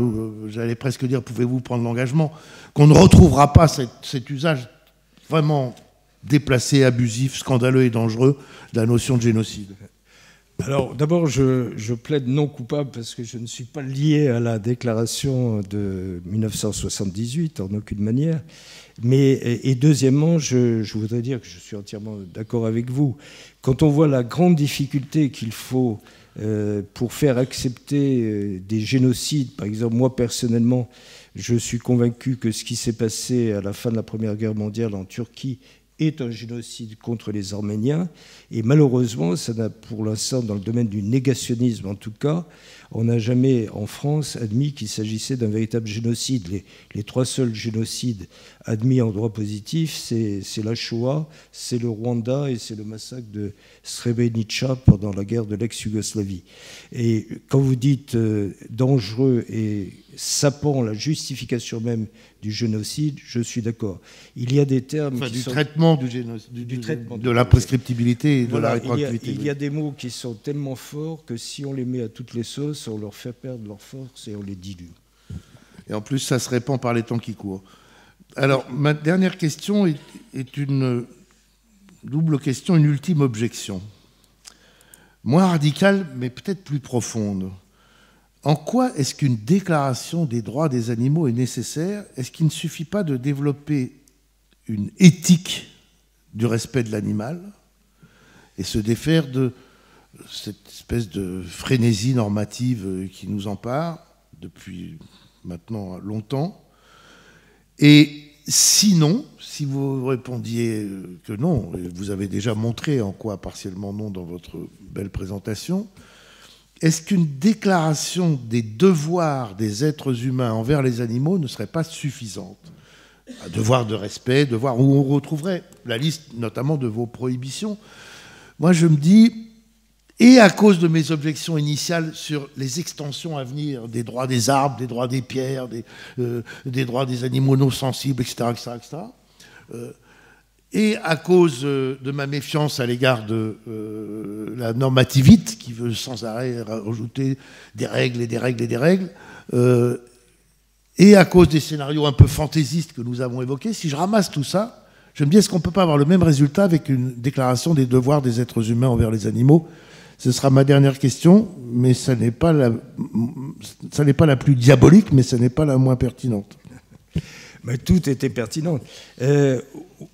j'allais presque dire, pouvez-vous prendre l'engagement, qu'on ne retrouvera pas cet usage vraiment déplacé, abusif, scandaleux et dangereux de la notion de génocide?
Alors d'abord, je plaide non coupable parce que je ne suis pas lié à la déclaration de 1978 en aucune manière. Et deuxièmement, je voudrais dire que je suis entièrement d'accord avec vous. Quand on voit la grande difficulté qu'il faut pour faire accepter des génocides. Par exemple, moi personnellement, je suis convaincu que ce qui s'est passé à la fin de la Première Guerre mondiale en Turquie est un génocide contre les Arméniens. Et malheureusement, ça n'a, pour l'instant, dans le domaine du négationnisme en tout cas, on n'a jamais en France admis qu'il s'agissait d'un véritable génocide. Les 3 seuls génocides admis en droit positif, c'est la Shoah, c'est le Rwanda et c'est le massacre de Srebrenica pendant la guerre de l'ex-Yougoslavie. Et quand vous dites dangereux et sapant la justification même du génocide, je suis d'accord. Il y a des termes...
Enfin,
qui
du
sont...
traitement du génocide,
du traitement
de la prescriptibilité et de
voilà,
la rétroactivité.
Il y a des mots qui sont tellement forts que si on les met à toutes les sauces, on leur fait perdre leur force et on les dilue.
Et en plus, ça se répand par les temps qui courent. Alors, ma dernière question est une double question, une ultime objection. Moins radicale, mais peut-être plus profonde. En quoi est-ce qu'une déclaration des droits des animaux est nécessaire? Est-ce qu'il ne suffit pas de développer une éthique du respect de l'animal et se défaire de cette espèce de frénésie normative qui nous empare depuis maintenant longtemps? Et sinon, si vous répondiez que non, et vous avez déjà montré en quoi partiellement non dans votre belle présentation, est-ce qu'une déclaration des devoirs des êtres humains envers les animaux ne serait pas suffisante? Un devoir de respect, devoir où on retrouverait la liste notamment de vos prohibitions. Moi, je me dis, et à cause de mes objections initiales sur les extensions à venir des droits des arbres, des droits des pierres, des droits des animaux non sensibles, etc., et à cause de ma méfiance à l'égard de la normativite, qui veut sans arrêt rajouter des règles et des règles et des règles, et à cause des scénarios un peu fantaisistes que nous avons évoqués, si je ramasse tout ça, je me dis, est-ce qu'on ne peut pas avoir le même résultat avec une déclaration des devoirs des êtres humains envers les animaux? Ce sera ma dernière question, mais ça n'est pas la plus diabolique, mais ce n'est pas la moins pertinente.
Mais tout était pertinent.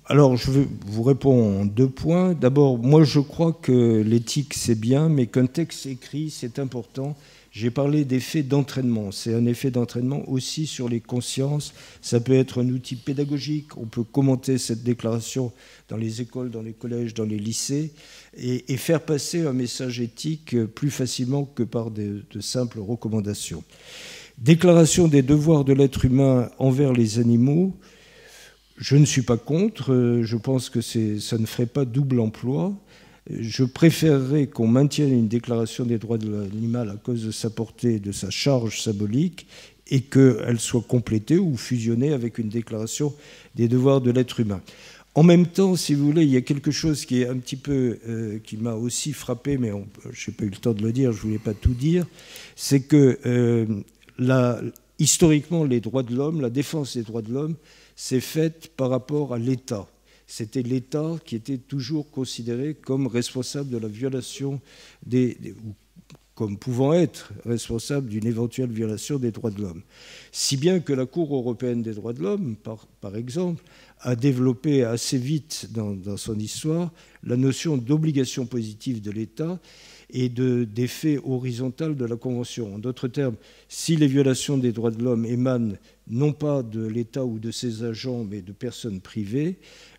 Alors, je vous réponds en 2 points. D'abord, moi, je crois que l'éthique, c'est bien, mais qu'un texte écrit, c'est important. J'ai parlé d'effet d'entraînement. C'est un effet d'entraînement aussi sur les consciences. Ça peut être un outil pédagogique. On peut commenter cette déclaration dans les écoles, dans les collèges, dans les lycées, et faire passer un message éthique plus facilement que par de simples recommandations. Déclaration des devoirs de l'être humain envers les animaux, je ne suis pas contre. Je pense que ça ne ferait pas double emploi. Je préférerais qu'on maintienne une déclaration des droits de l'animal à cause de sa portée et de sa charge symbolique et qu'elle soit complétée ou fusionnée avec une déclaration des devoirs de l'être humain. En même temps, si vous voulez, il y a quelque chose qui est un petit peu, qui m'a aussi frappé, mais je n'ai pas eu le temps de le dire, je ne voulais pas tout dire, c'est que historiquement, les droits de l'homme, la défense des droits de l'homme, s'est faite par rapport à l'État. C'était l'État qui était toujours considéré comme responsable de la violation ou comme pouvant être responsable d'une éventuelle violation des droits de l'homme. Si bien que la Cour européenne des droits de l'homme, par exemple, a développé assez vite dans son histoire la notion d'obligation positive de l'État et d'effet horizontal de la Convention. En d'autres termes, si les violations des droits de l'homme émanent non pas de l'État ou de ses agents, mais de personnes privées,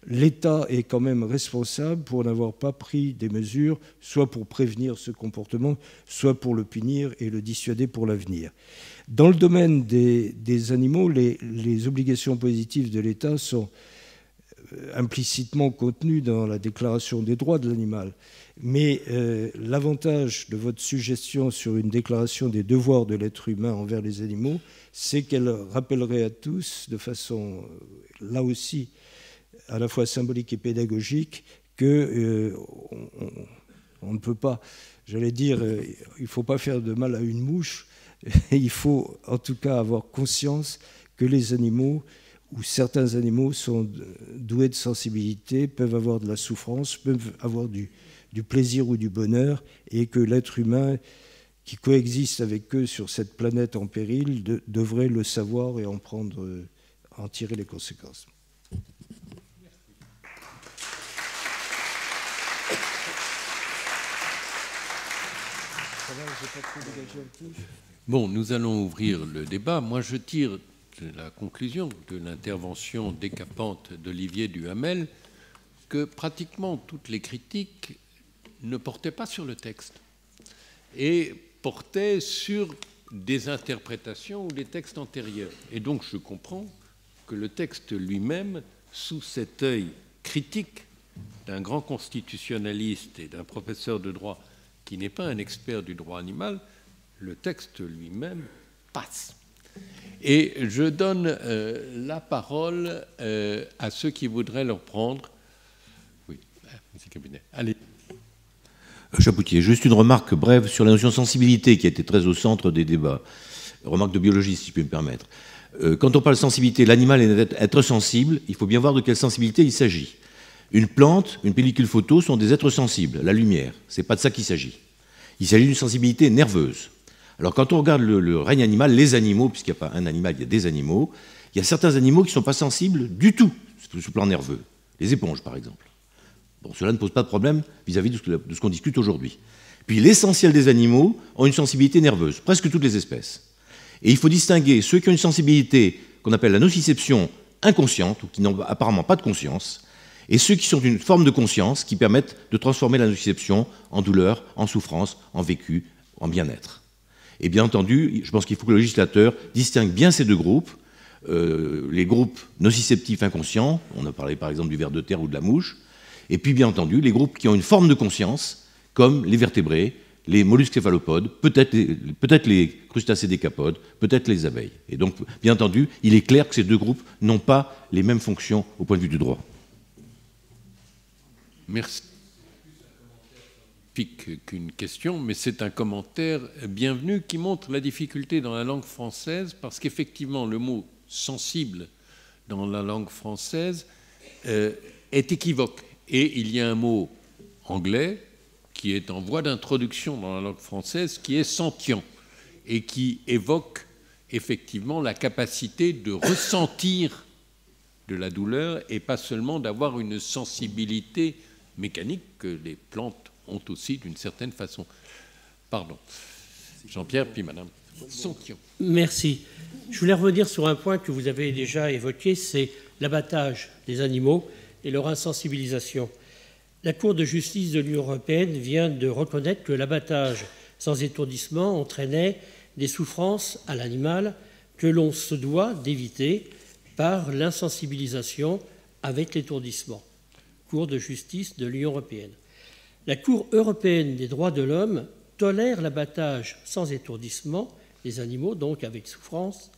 l'État est quand même responsable pour n'avoir pas pris des mesures, soit pour prévenir ce comportement, soit pour le punir et le dissuader pour l'avenir. Dans le domaine des animaux, les obligations positives de l'État sont implicitement contenues dans la Déclaration des droits de l'animal. Mais l'avantage de votre suggestion sur une déclaration des devoirs de l'être humain envers les animaux, c'est qu'elle rappellerait à tous, de façon là aussi à la fois symbolique et pédagogique, qu'on ne peut pas, j'allais dire, il ne faut pas faire de mal à une mouche, il faut en tout cas avoir conscience que les animaux, ou certains animaux, sont doués de sensibilité, peuvent avoir de la souffrance, peuvent avoir du plaisir ou du bonheur, et que l'être humain qui coexiste avec eux sur cette planète en péril devrait le savoir et en tirer les conséquences.
Bon, nous allons ouvrir le débat. Moi, je tire de la conclusion de l'intervention décapante d'Olivier Duhamel que pratiquement toutes les critiques ne portaient pas sur le texte et portaient sur des interprétations ou des textes antérieurs. Et donc, je comprends que le texte lui-même, sous cet œil critique d'un grand constitutionnaliste et d'un professeur de droit qui n'est pas un expert du droit animal, le texte lui-même passe. Et je donne la parole à ceux qui voudraient le reprendre. Oui, monsieur Cabinet. Allez.
Chapoutier, juste une remarque brève sur la notion de sensibilité qui a été très au centre des débats. Remarque de biologiste, si je puis me permettre. Quand on parle de sensibilité, l'animal est être sensible, il faut bien voir de quelle sensibilité il s'agit. Une plante, une pellicule photo sont des êtres sensibles, la lumière, c'est pas de ça qu'il s'agit. Il s'agit d'une sensibilité nerveuse. Alors quand on regarde le règne animal, les animaux, puisqu'il n'y a pas un animal, il y a des animaux, il y a certains animaux qui ne sont pas sensibles du tout sur le plan nerveux. Les éponges, par exemple. Bon, cela ne pose pas de problème vis-à-vis de ce qu'on discute aujourd'hui. Puis l'essentiel des animaux ont une sensibilité nerveuse, presque toutes les espèces. Et il faut distinguer ceux qui ont une sensibilité qu'on appelle la nociception inconsciente, ou qui n'ont apparemment pas de conscience, et ceux qui sont d'une forme de conscience qui permettent de transformer la nociception en douleur, en souffrance, en vécu, en bien-être. Et bien entendu, je pense qu'il faut que le législateur distingue bien ces deux groupes, les groupes nociceptifs inconscients, on a parlé par exemple du ver de terre ou de la mouche, et puis bien entendu les groupes qui ont une forme de conscience, comme les vertébrés, les mollusques céphalopodes, peut-être les crustacés décapodes, peut-être les abeilles. Et donc, bien entendu, il est clair que ces deux groupes n'ont pas les mêmes fonctions au point de vue du droit.
Merci. Qu'une question, mais c'est un commentaire bienvenu qui montre la difficulté dans la langue française, parce qu'effectivement, le mot « sensible » dans la langue française est équivoque. Et il y a un mot anglais qui est en voie d'introduction dans la langue française, qui est sentient, et qui évoque effectivement la capacité de ressentir de la douleur, et pas seulement d'avoir une sensibilité mécanique que les plantes ont aussi d'une certaine façon. Pardon. Jean-Pierre, puis madame. Sentient.
Merci. Je voulais revenir sur un point que vous avez déjà évoqué, c'est l'abattage des animaux et leur insensibilisation. La Cour de justice de l'Union européenne vient de reconnaître que l'abattage sans étourdissement entraînait des souffrances à l'animal que l'on se doit d'éviter par l'insensibilisation avec l'étourdissement. Cour de justice de l'Union européenne. La Cour européenne des droits de l'homme tolère l'abattage sans étourdissement des animaux, donc avec souffrance,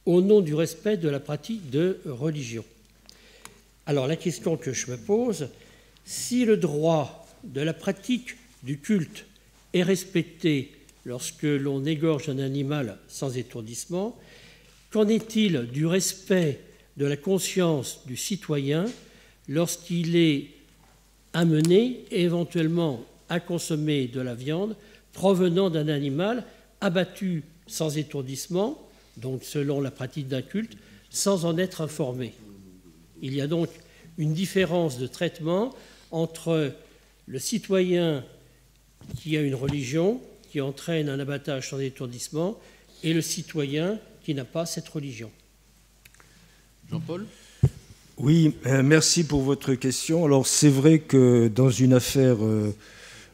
au nom du respect de la pratique de religion. Alors la question que je me pose, si le droit de la pratique du culte est respecté lorsque l'on égorge un animal sans étourdissement, qu'en est-il du respect de la conscience du citoyen lorsqu'il est amené éventuellement à consommer de la viande provenant d'un animal abattu sans étourdissement, donc selon la pratique d'un culte, sans en être informé? Il y a donc une différence de traitement entre le citoyen qui a une religion, qui entraîne un abattage sans étourdissement, et le citoyen qui n'a pas cette religion.
Jean-Paul ?
Oui, merci pour votre question. Alors c'est vrai que dans une affaire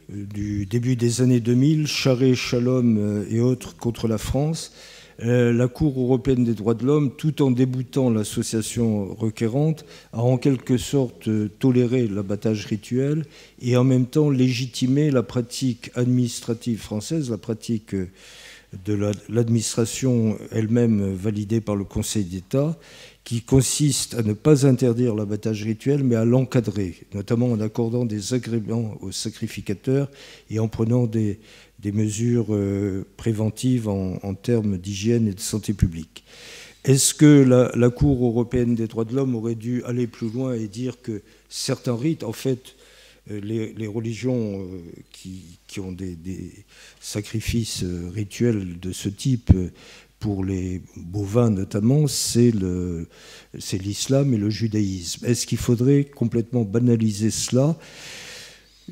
du début des années 2000, Charest, Shalom et autres contre la France, la Cour européenne des droits de l'homme, tout en déboutant l'association requérante, a en quelque sorte toléré l'abattage rituel et en même temps légitimé la pratique administrative française, la pratique de l'administration elle-même validée par le Conseil d'État, qui consiste à ne pas interdire l'abattage rituel, mais à l'encadrer, notamment en accordant des agréments aux sacrificateurs et en prenant des mesures préventives en termes d'hygiène et de santé publique. Est-ce que la Cour européenne des droits de l'homme aurait dû aller plus loin et dire que certains rites, en fait, les religions qui ont des sacrifices rituels de ce type, pour les bovins notamment, c'est l'islam et le judaïsme. Est-ce qu'il faudrait complètement banaliser cela ?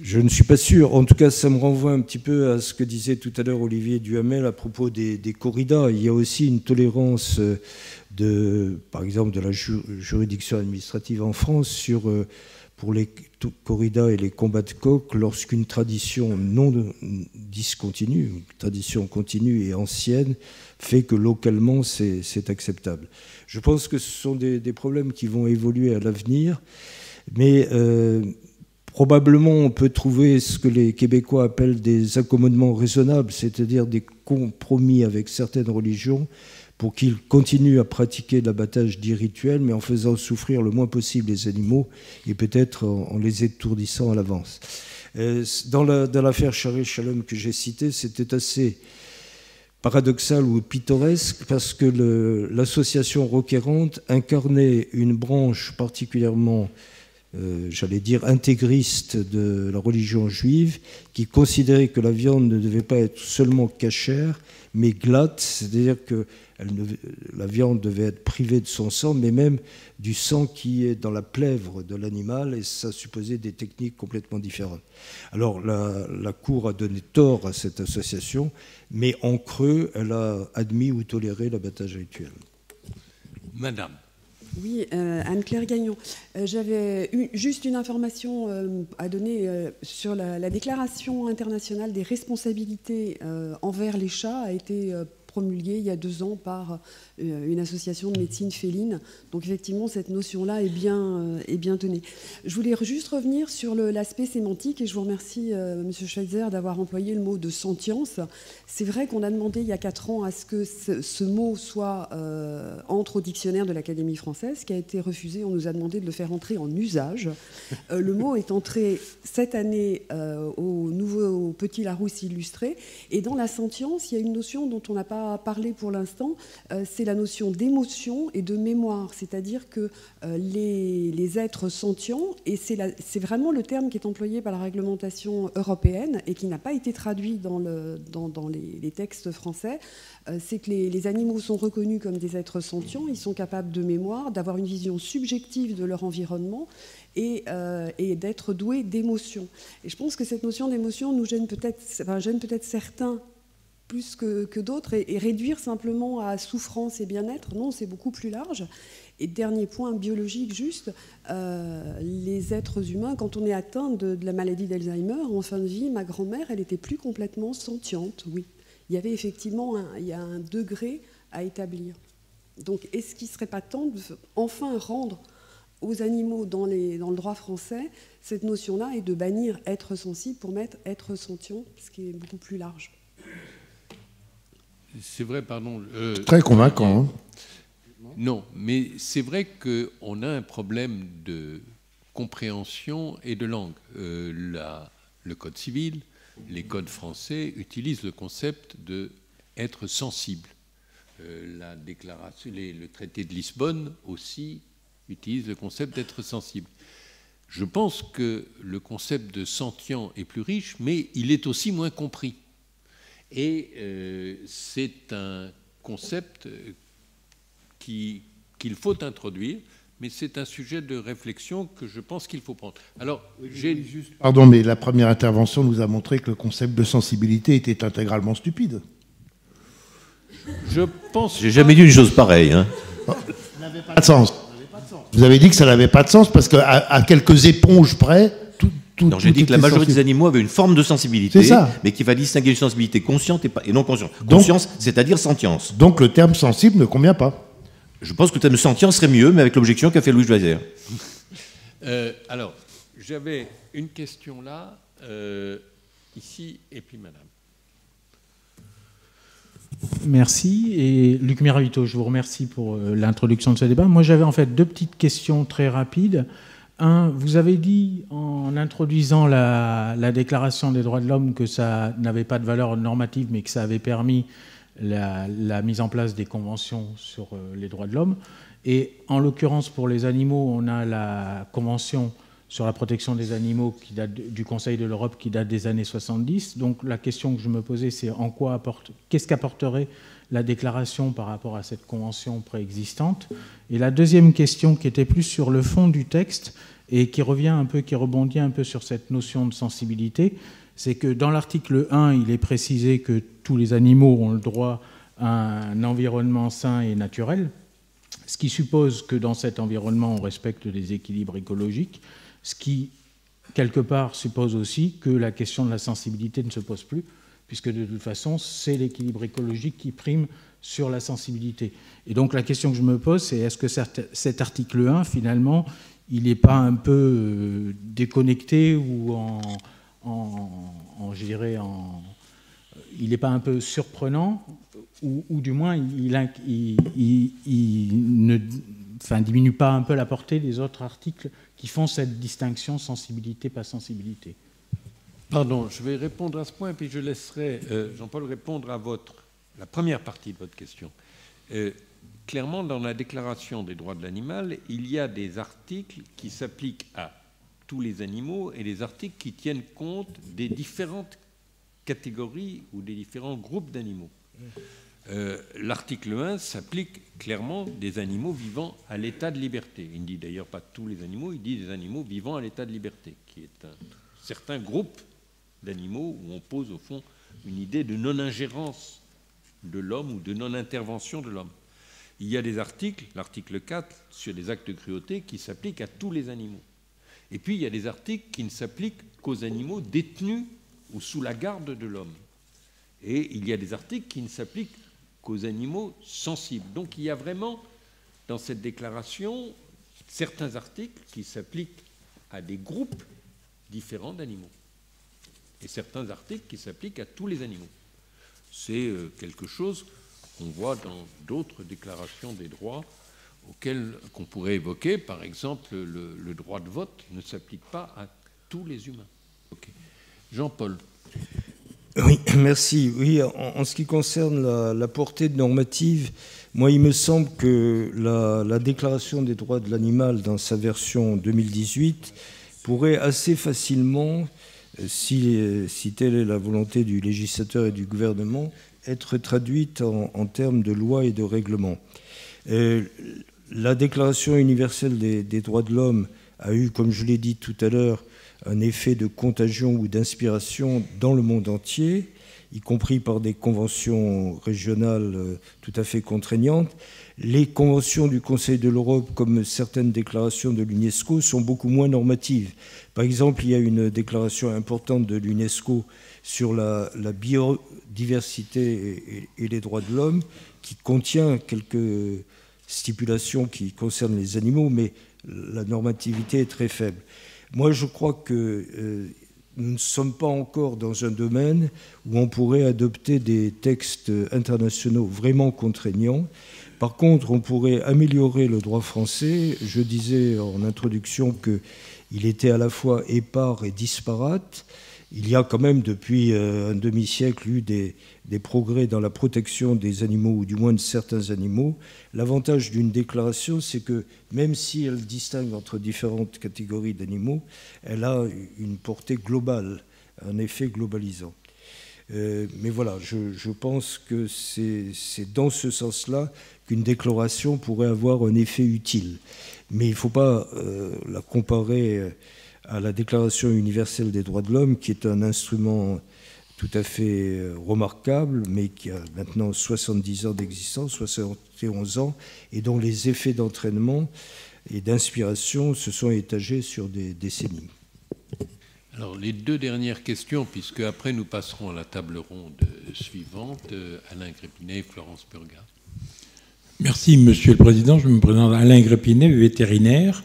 Je ne suis pas sûr. En tout cas, ça me renvoie un petit peu à ce que disait tout à l'heure Olivier Duhamel à propos des corridas. Il y a aussi une tolérance par exemple, de la juridiction administrative en France pour les corridas et les combats de coq lorsqu'une tradition non discontinue, une tradition continue et ancienne, fait que localement c'est acceptable. Je pense que ce sont des problèmes qui vont évoluer à l'avenir, mais probablement on peut trouver ce que les Québécois appellent des accommodements raisonnables, c'est-à-dire des compromis avec certaines religions pour qu'ils continuent à pratiquer l'abattage dit rituel, mais en faisant souffrir le moins possible les animaux et peut-être en les étourdissant à l'avance. Dans l'affaire Charest-Chalum que j'ai citée, c'était assez paradoxal ou pittoresque parce que l'association requérante incarnait une branche particulièrement, j'allais dire, intégriste de la religion juive, qui considérait que la viande ne devait pas être seulement cachère, mais glatte, c'est-à-dire que la viande devait être privée de son sang, mais même du sang qui est dans la plèvre de l'animal, et ça supposait des techniques complètement différentes. Alors la Cour a donné tort à cette association, mais en creux, elle a admis ou toléré l'abattage rituel.
Madame.
Oui, Anne-Claire Gagnon. J'avais juste une information à donner sur la Déclaration internationale des responsabilités envers les chats a été promulguée il y a 2 ans par une association de médecine féline. Donc effectivement, cette notion-là est bien tenue. Je voulais juste revenir sur l'aspect sémantique et je vous remercie, M. Schweitzer, d'avoir employé le mot de sentience. C'est vrai qu'on a demandé il y a 4 ans à ce que ce mot soit entre au dictionnaire de l'Académie française, qui a été refusé. On nous a demandé de le faire entrer en usage. Le mot est entré cette année au Petit Larousse illustré. Et dans la sentience, il y a une notion dont on n'a pas parlé pour l'instant, c'est la notion d'émotion et de mémoire, c'est-à-dire que les êtres sentients, et c'est vraiment le terme qui est employé par la réglementation européenne et qui n'a pas été traduit dans les textes français, c'est que les animaux sont reconnus comme des êtres sentients, ils sont capables de mémoire, d'avoir une vision subjective de leur environnement et d'être doués d'émotion. Et je pense que cette notion d'émotion nous gêne peut-être certains plus que d'autres, et réduire simplement à souffrance et bien-être, non, c'est beaucoup plus large. Et dernier point biologique juste, les êtres humains, quand on est atteint de la maladie d'Alzheimer, en fin de vie, ma grand-mère, elle était plus complètement sentiente, oui. Il y avait effectivement un degré à établir. Donc, est-ce qu'il ne serait pas temps de enfin rendre aux animaux dans le droit français cette notion-là et de bannir être sensible pour mettre être sentient, ce qui est beaucoup plus large?
C'est vrai, pardon.
Très convaincant. Hein.
Non, mais c'est vrai qu'on a un problème de compréhension et de langue. Le Code civil, les codes français utilisent le concept d'être sensible. La déclaration, le traité de Lisbonne aussi utilise le concept d'être sensible. Je pense que le concept de sentient est plus riche, mais il est aussi moins compris. Et c'est un concept qu'il faut introduire, mais c'est un sujet de réflexion que je pense qu'il faut prendre. Alors,
Pardon, mais la première intervention nous a montré que le concept de sensibilité était intégralement stupide.
Je pense...
J'ai jamais dit une chose pareille. Hein.
Ça n'avait pas de sens. Vous avez dit que ça n'avait pas de sens parce qu'à quelques éponges près...
Non, j'ai dit que la majorité des animaux avaient une forme de sensibilité, mais qu'il va distinguer une sensibilité consciente et non consciente. Conscience, c'est-à-dire sentience.
Donc le terme sensible ne convient pas.
Je pense que le terme sentience serait mieux, mais avec l'objection qu'a fait Louis Schweitzer.
Alors, j'avais une question là, ici, et puis madame.
Merci. Et Luc Miravito, je vous remercie pour l'introduction de ce débat. Moi, j'avais en fait 2 petites questions très rapides. Vous avez dit, en introduisant la Déclaration des droits de l'homme, que ça n'avait pas de valeur normative, mais que ça avait permis la mise en place des conventions sur les droits de l'homme. Et en l'occurrence, pour les animaux, on a la Convention sur la protection des animaux qui date du Conseil de l'Europe, qui date des années 70. Donc la question que je me posais, c'est qu'est-ce qu'apporterait la déclaration par rapport à cette convention préexistante. Et la deuxième question, qui était plus sur le fond du texte, et qui rebondit un peu sur cette notion de sensibilité. C'est que dans l'article 1, il est précisé que tous les animaux ont le droit à un environnement sain et naturel, ce qui suppose que dans cet environnement, on respecte les équilibres écologiques, ce qui, quelque part, suppose aussi que la question de la sensibilité ne se pose plus, puisque de toute façon, c'est l'équilibre écologique qui prime sur la sensibilité. Et donc la question que je me pose, c'est est-ce que cet article 1, finalement, il n'est pas un peu déconnecté ou il n'est pas un peu surprenant, ou du moins il ne diminue pas un peu la portée des autres articles qui font cette distinction sensibilité-pas sensibilité.
Pardon, je vais répondre à ce point, puis je laisserai Jean-Paul répondre à la première partie de votre question. Clairement, dans la Déclaration des droits de l'animal, il y a des articles qui s'appliquent à tous les animaux et des articles qui tiennent compte des différentes catégories ou des différents groupes d'animaux. L'article 1 s'applique clairement des animaux vivant à l'état de liberté. Il ne dit d'ailleurs pas tous les animaux, il dit des animaux vivant à l'état de liberté, qui est un certain groupe d'animaux où on pose au fond une idée de non-ingérence de l'homme ou de non-intervention de l'homme. Il y a des articles, l'article 4, sur les actes de cruauté, qui s'appliquent à tous les animaux. Et puis il y a des articles qui ne s'appliquent qu'aux animaux détenus ou sous la garde de l'homme. Et il y a des articles qui ne s'appliquent qu'aux animaux sensibles. Donc il y a vraiment, dans cette déclaration, certains articles qui s'appliquent à des groupes différents d'animaux. Et certains articles qui s'appliquent à tous les animaux. C'est quelque chose qu'on voit dans d'autres déclarations des droits qu'on pourrait évoquer. Par exemple, le droit de vote ne s'applique pas à tous les humains. Okay. Jean-Paul.
Oui, merci. Oui, en ce qui concerne la portée normative, moi, il me semble que la Déclaration des droits de l'animal, dans sa version 2018, pourrait assez facilement, si telle est la volonté du législateur et du gouvernement, être traduite en termes de loi et de règlement. La Déclaration universelle des droits de l'homme a eu, comme je l'ai dit tout à l'heure, un effet de contagion ou d'inspiration dans le monde entier, y compris par des conventions régionales tout à fait contraignantes. Les conventions du Conseil de l'Europe, comme certaines déclarations de l'UNESCO, sont beaucoup moins normatives. Par exemple, il y a une déclaration importante de l'UNESCO sur la biodiversité et les droits de l'homme, qui contient quelques stipulations qui concernent les animaux, mais la normativité est très faible. Moi, je crois que nous ne sommes pas encore dans un domaine où on pourrait adopter des textes internationaux vraiment contraignants. Par contre, on pourrait améliorer le droit français. Je disais en introduction qu'il était à la fois épars et disparate. Il y a quand même depuis un demi-siècle eu des progrès dans la protection des animaux, ou du moins de certains animaux. L'avantage d'une déclaration, c'est que même si elle distingue entre différentes catégories d'animaux, elle a une portée globale, un effet globalisant. Mais voilà, je pense que c'est dans ce sens-là qu'une déclaration pourrait avoir un effet utile. Mais il ne faut pas la comparer à la Déclaration universelle des droits de l'homme, qui est un instrument tout à fait remarquable, mais qui a maintenant 70 ans d'existence, 71 ans, et dont les effets d'entraînement et d'inspiration se sont étagés sur des décennies.
Alors, les deux dernières questions, puisque après nous passerons à la table ronde suivante, Alain Grépinet et Florence Purga.
Merci, Monsieur le Président. Je me présente Alain Grépinet, vétérinaire.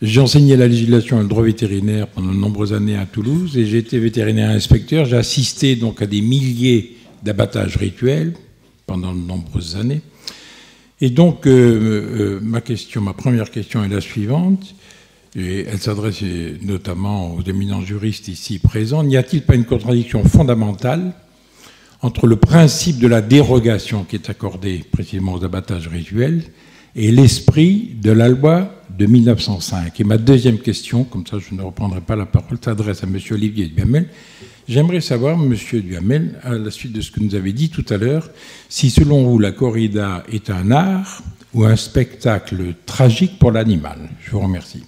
J'ai enseigné la législation et le droit vétérinaire pendant de nombreuses années à Toulouse et j'ai été vétérinaire inspecteur. J'ai assisté donc à des milliers d'abattages rituels pendant de nombreuses années. Et donc, ma première question est la suivante, et elle s'adresse notamment aux éminents juristes ici présents. N'y a-t-il pas une contradiction fondamentale entre le principe de la dérogation qui est accordé précisément aux abattages rituels et l'esprit de la loi de 1905. Et ma deuxième question, comme ça je ne reprendrai pas la parole, s'adresse à M. Olivier Duhamel. J'aimerais savoir, M. Duhamel, à la suite de ce que nous avez dit tout à l'heure, si selon vous la corrida est un art ou un spectacle tragique pour l'animal. Je vous remercie.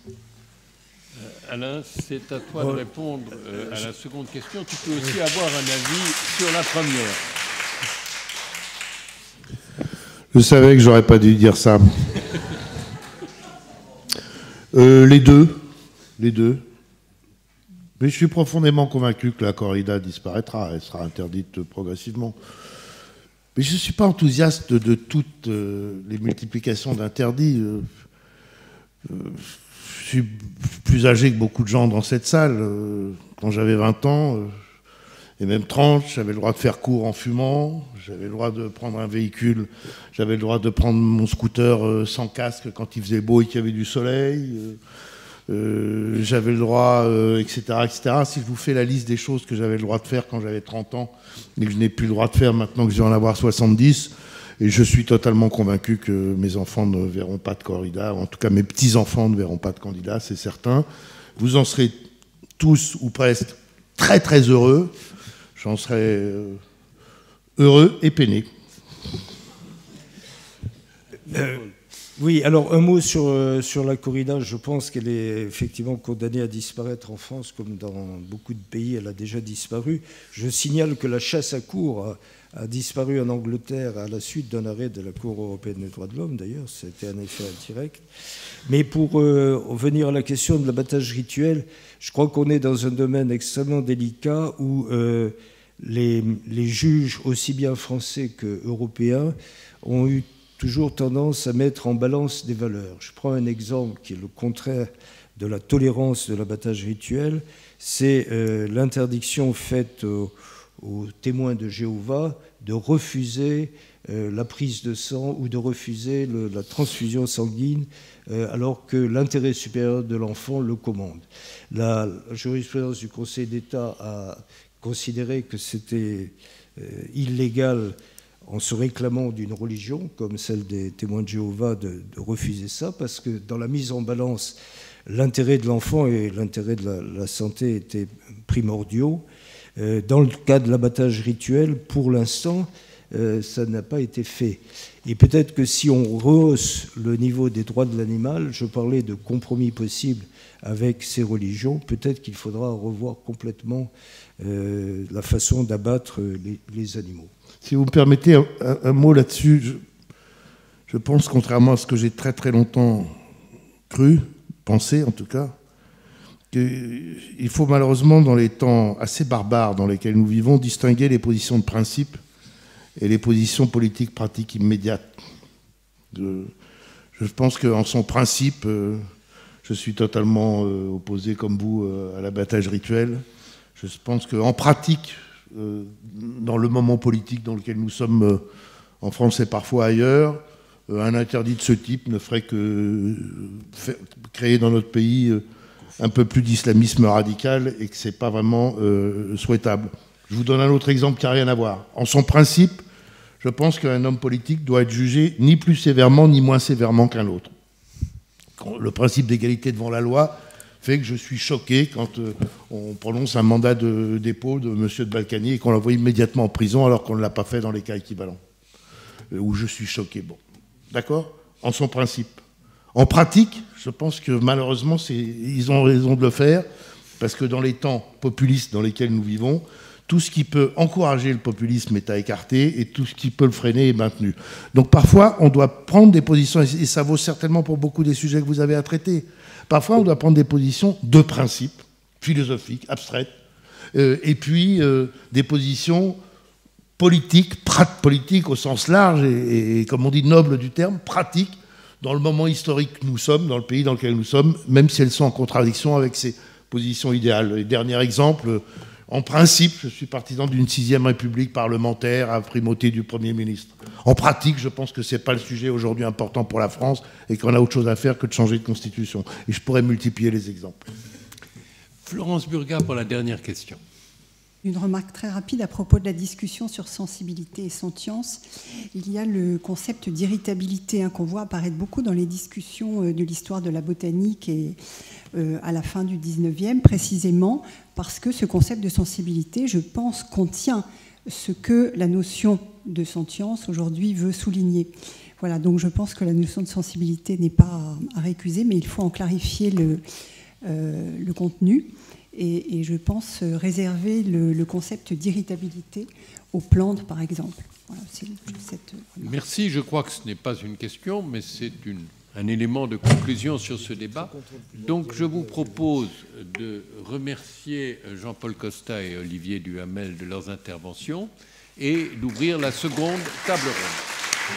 Alain, c'est à toi de répondre à la seconde question. Tu peux aussi avoir un avis sur la première.
Je savais que j'aurais pas dû dire ça. Les deux. Mais je suis profondément convaincu que la corrida disparaîtra. Elle sera interdite progressivement. Mais je ne suis pas enthousiaste de toutes les multiplications d'interdits. Je suis plus âgé que beaucoup de gens dans cette salle. Quand j'avais 20 ans, et même 30, j'avais le droit de faire court en fumant, j'avais le droit de prendre un véhicule, j'avais le droit de prendre mon scooter sans casque quand il faisait beau et qu'il y avait du soleil, j'avais le droit, etc., etc. Si je vous fais la liste des choses que j'avais le droit de faire quand j'avais 30 ans et que je n'ai plus le droit de faire maintenant que je vais en avoir 70, et je suis totalement convaincu que mes enfants ne verront pas de corrida, ou en tout cas mes petits-enfants ne verront pas de candidat, c'est certain. Vous en serez tous ou presque très très heureux. J'en serais heureux et peiné.
Oui, alors un mot sur la corrida. Je pense qu'elle est effectivement condamnée à disparaître en France, comme dans beaucoup de pays, elle a déjà disparu. Je signale que la chasse à courre a disparu en Angleterre à la suite d'un arrêt de la Cour européenne des droits de l'homme, d'ailleurs, c'était un effet indirect. Mais pour revenir à la question de l'abattage rituel, je crois qu'on est dans un domaine extrêmement délicat où les juges, aussi bien français qu'européens, ont eu toujours tendance à mettre en balance des valeurs. Je prends un exemple qui est le contraire de la tolérance de l'abattage rituel, c'est l'interdiction faite aux témoins de Jéhovah de refuser la prise de sang ou de refuser la transfusion sanguine alors que l'intérêt supérieur de l'enfant le commande. La jurisprudence du Conseil d'État a considéré que c'était illégal en se réclamant d'une religion, comme celle des témoins de Jéhovah, de refuser ça, parce que dans la mise en balance, l'intérêt de l'enfant et l'intérêt de la santé étaient primordiaux. Dans le cas de l'abattage rituel, pour l'instant, ça n'a pas été fait. Et peut-être que si on rehausse le niveau des droits de l'animal, je parlais de compromis possible avec ces religions, peut-être qu'il faudra revoir complètement la façon d'abattre les animaux.
Si vous me permettez un mot là-dessus, je pense, contrairement à ce que j'ai très très longtemps cru, pensé en tout cas, qu'il faut malheureusement, dans les temps assez barbares dans lesquels nous vivons, distinguer les positions de principe et les positions politiques pratiques immédiates. Je pense qu'en son principe, je suis totalement opposé, comme vous, à l'abattage rituel. Je pense qu'en pratique, dans le moment politique dans lequel nous sommes en France et parfois ailleurs, un interdit de ce type ne ferait que créer dans notre pays un peu plus d'islamisme radical et que ce n'est pas vraiment souhaitable. Je vous donne un autre exemple qui n'a rien à voir. En son principe, je pense qu'un homme politique doit être jugé ni plus sévèrement ni moins sévèrement qu'un autre. Le principe d'égalité devant la loi fait que je suis choqué quand on prononce un mandat de dépôt de M. de Balkany et qu'on l'envoie immédiatement en prison alors qu'on ne l'a pas fait dans les cas équivalents. Où je suis choqué. Bon, d'accord ? En son principe. En pratique, je pense que malheureusement, ils ont raison de le faire, parce que dans les temps populistes dans lesquels nous vivons, tout ce qui peut encourager le populisme est à écarter et tout ce qui peut le freiner est maintenu. Donc parfois, on doit prendre des positions, et ça vaut certainement pour beaucoup des sujets que vous avez à traiter. Parfois, on doit prendre des positions de principe, philosophiques, abstraites, et puis des positions politiques au sens large et comme on dit, noble du terme, pratiques, dans le moment historique que nous sommes, dans le pays dans lequel nous sommes, même si elles sont en contradiction avec ces positions idéales. Et dernier exemple, en principe, je suis partisan d'une 6e république parlementaire à primauté du Premier ministre. En pratique, je pense que ce n'est pas le sujet aujourd'hui important pour la France et qu'on a autre chose à faire que de changer de constitution. Et je pourrais multiplier les exemples.
Florence Burga pour la dernière question.
Une remarque très rapide à propos de la discussion sur sensibilité et sentience. Il y a le concept d'irritabilité qu'on voit apparaître beaucoup dans les discussions de l'histoire de la botanique et à la fin du 19e, précisément parce que ce concept de sensibilité, je pense, contient ce que la notion de sentience aujourd'hui veut souligner. Voilà, donc je pense que la notion de sensibilité n'est pas à récuser, mais il faut en clarifier le contenu. Et je pense réserver le concept d'irritabilité aux plantes, par exemple. Voilà,
merci. Je crois que ce n'est pas une question, mais c'est un élément de conclusion sur ce débat. Donc je vous propose de remercier Jean-Paul Costa et Olivier Duhamel de leurs interventions et d'ouvrir la seconde table ronde.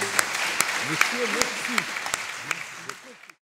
Monsieur, merci.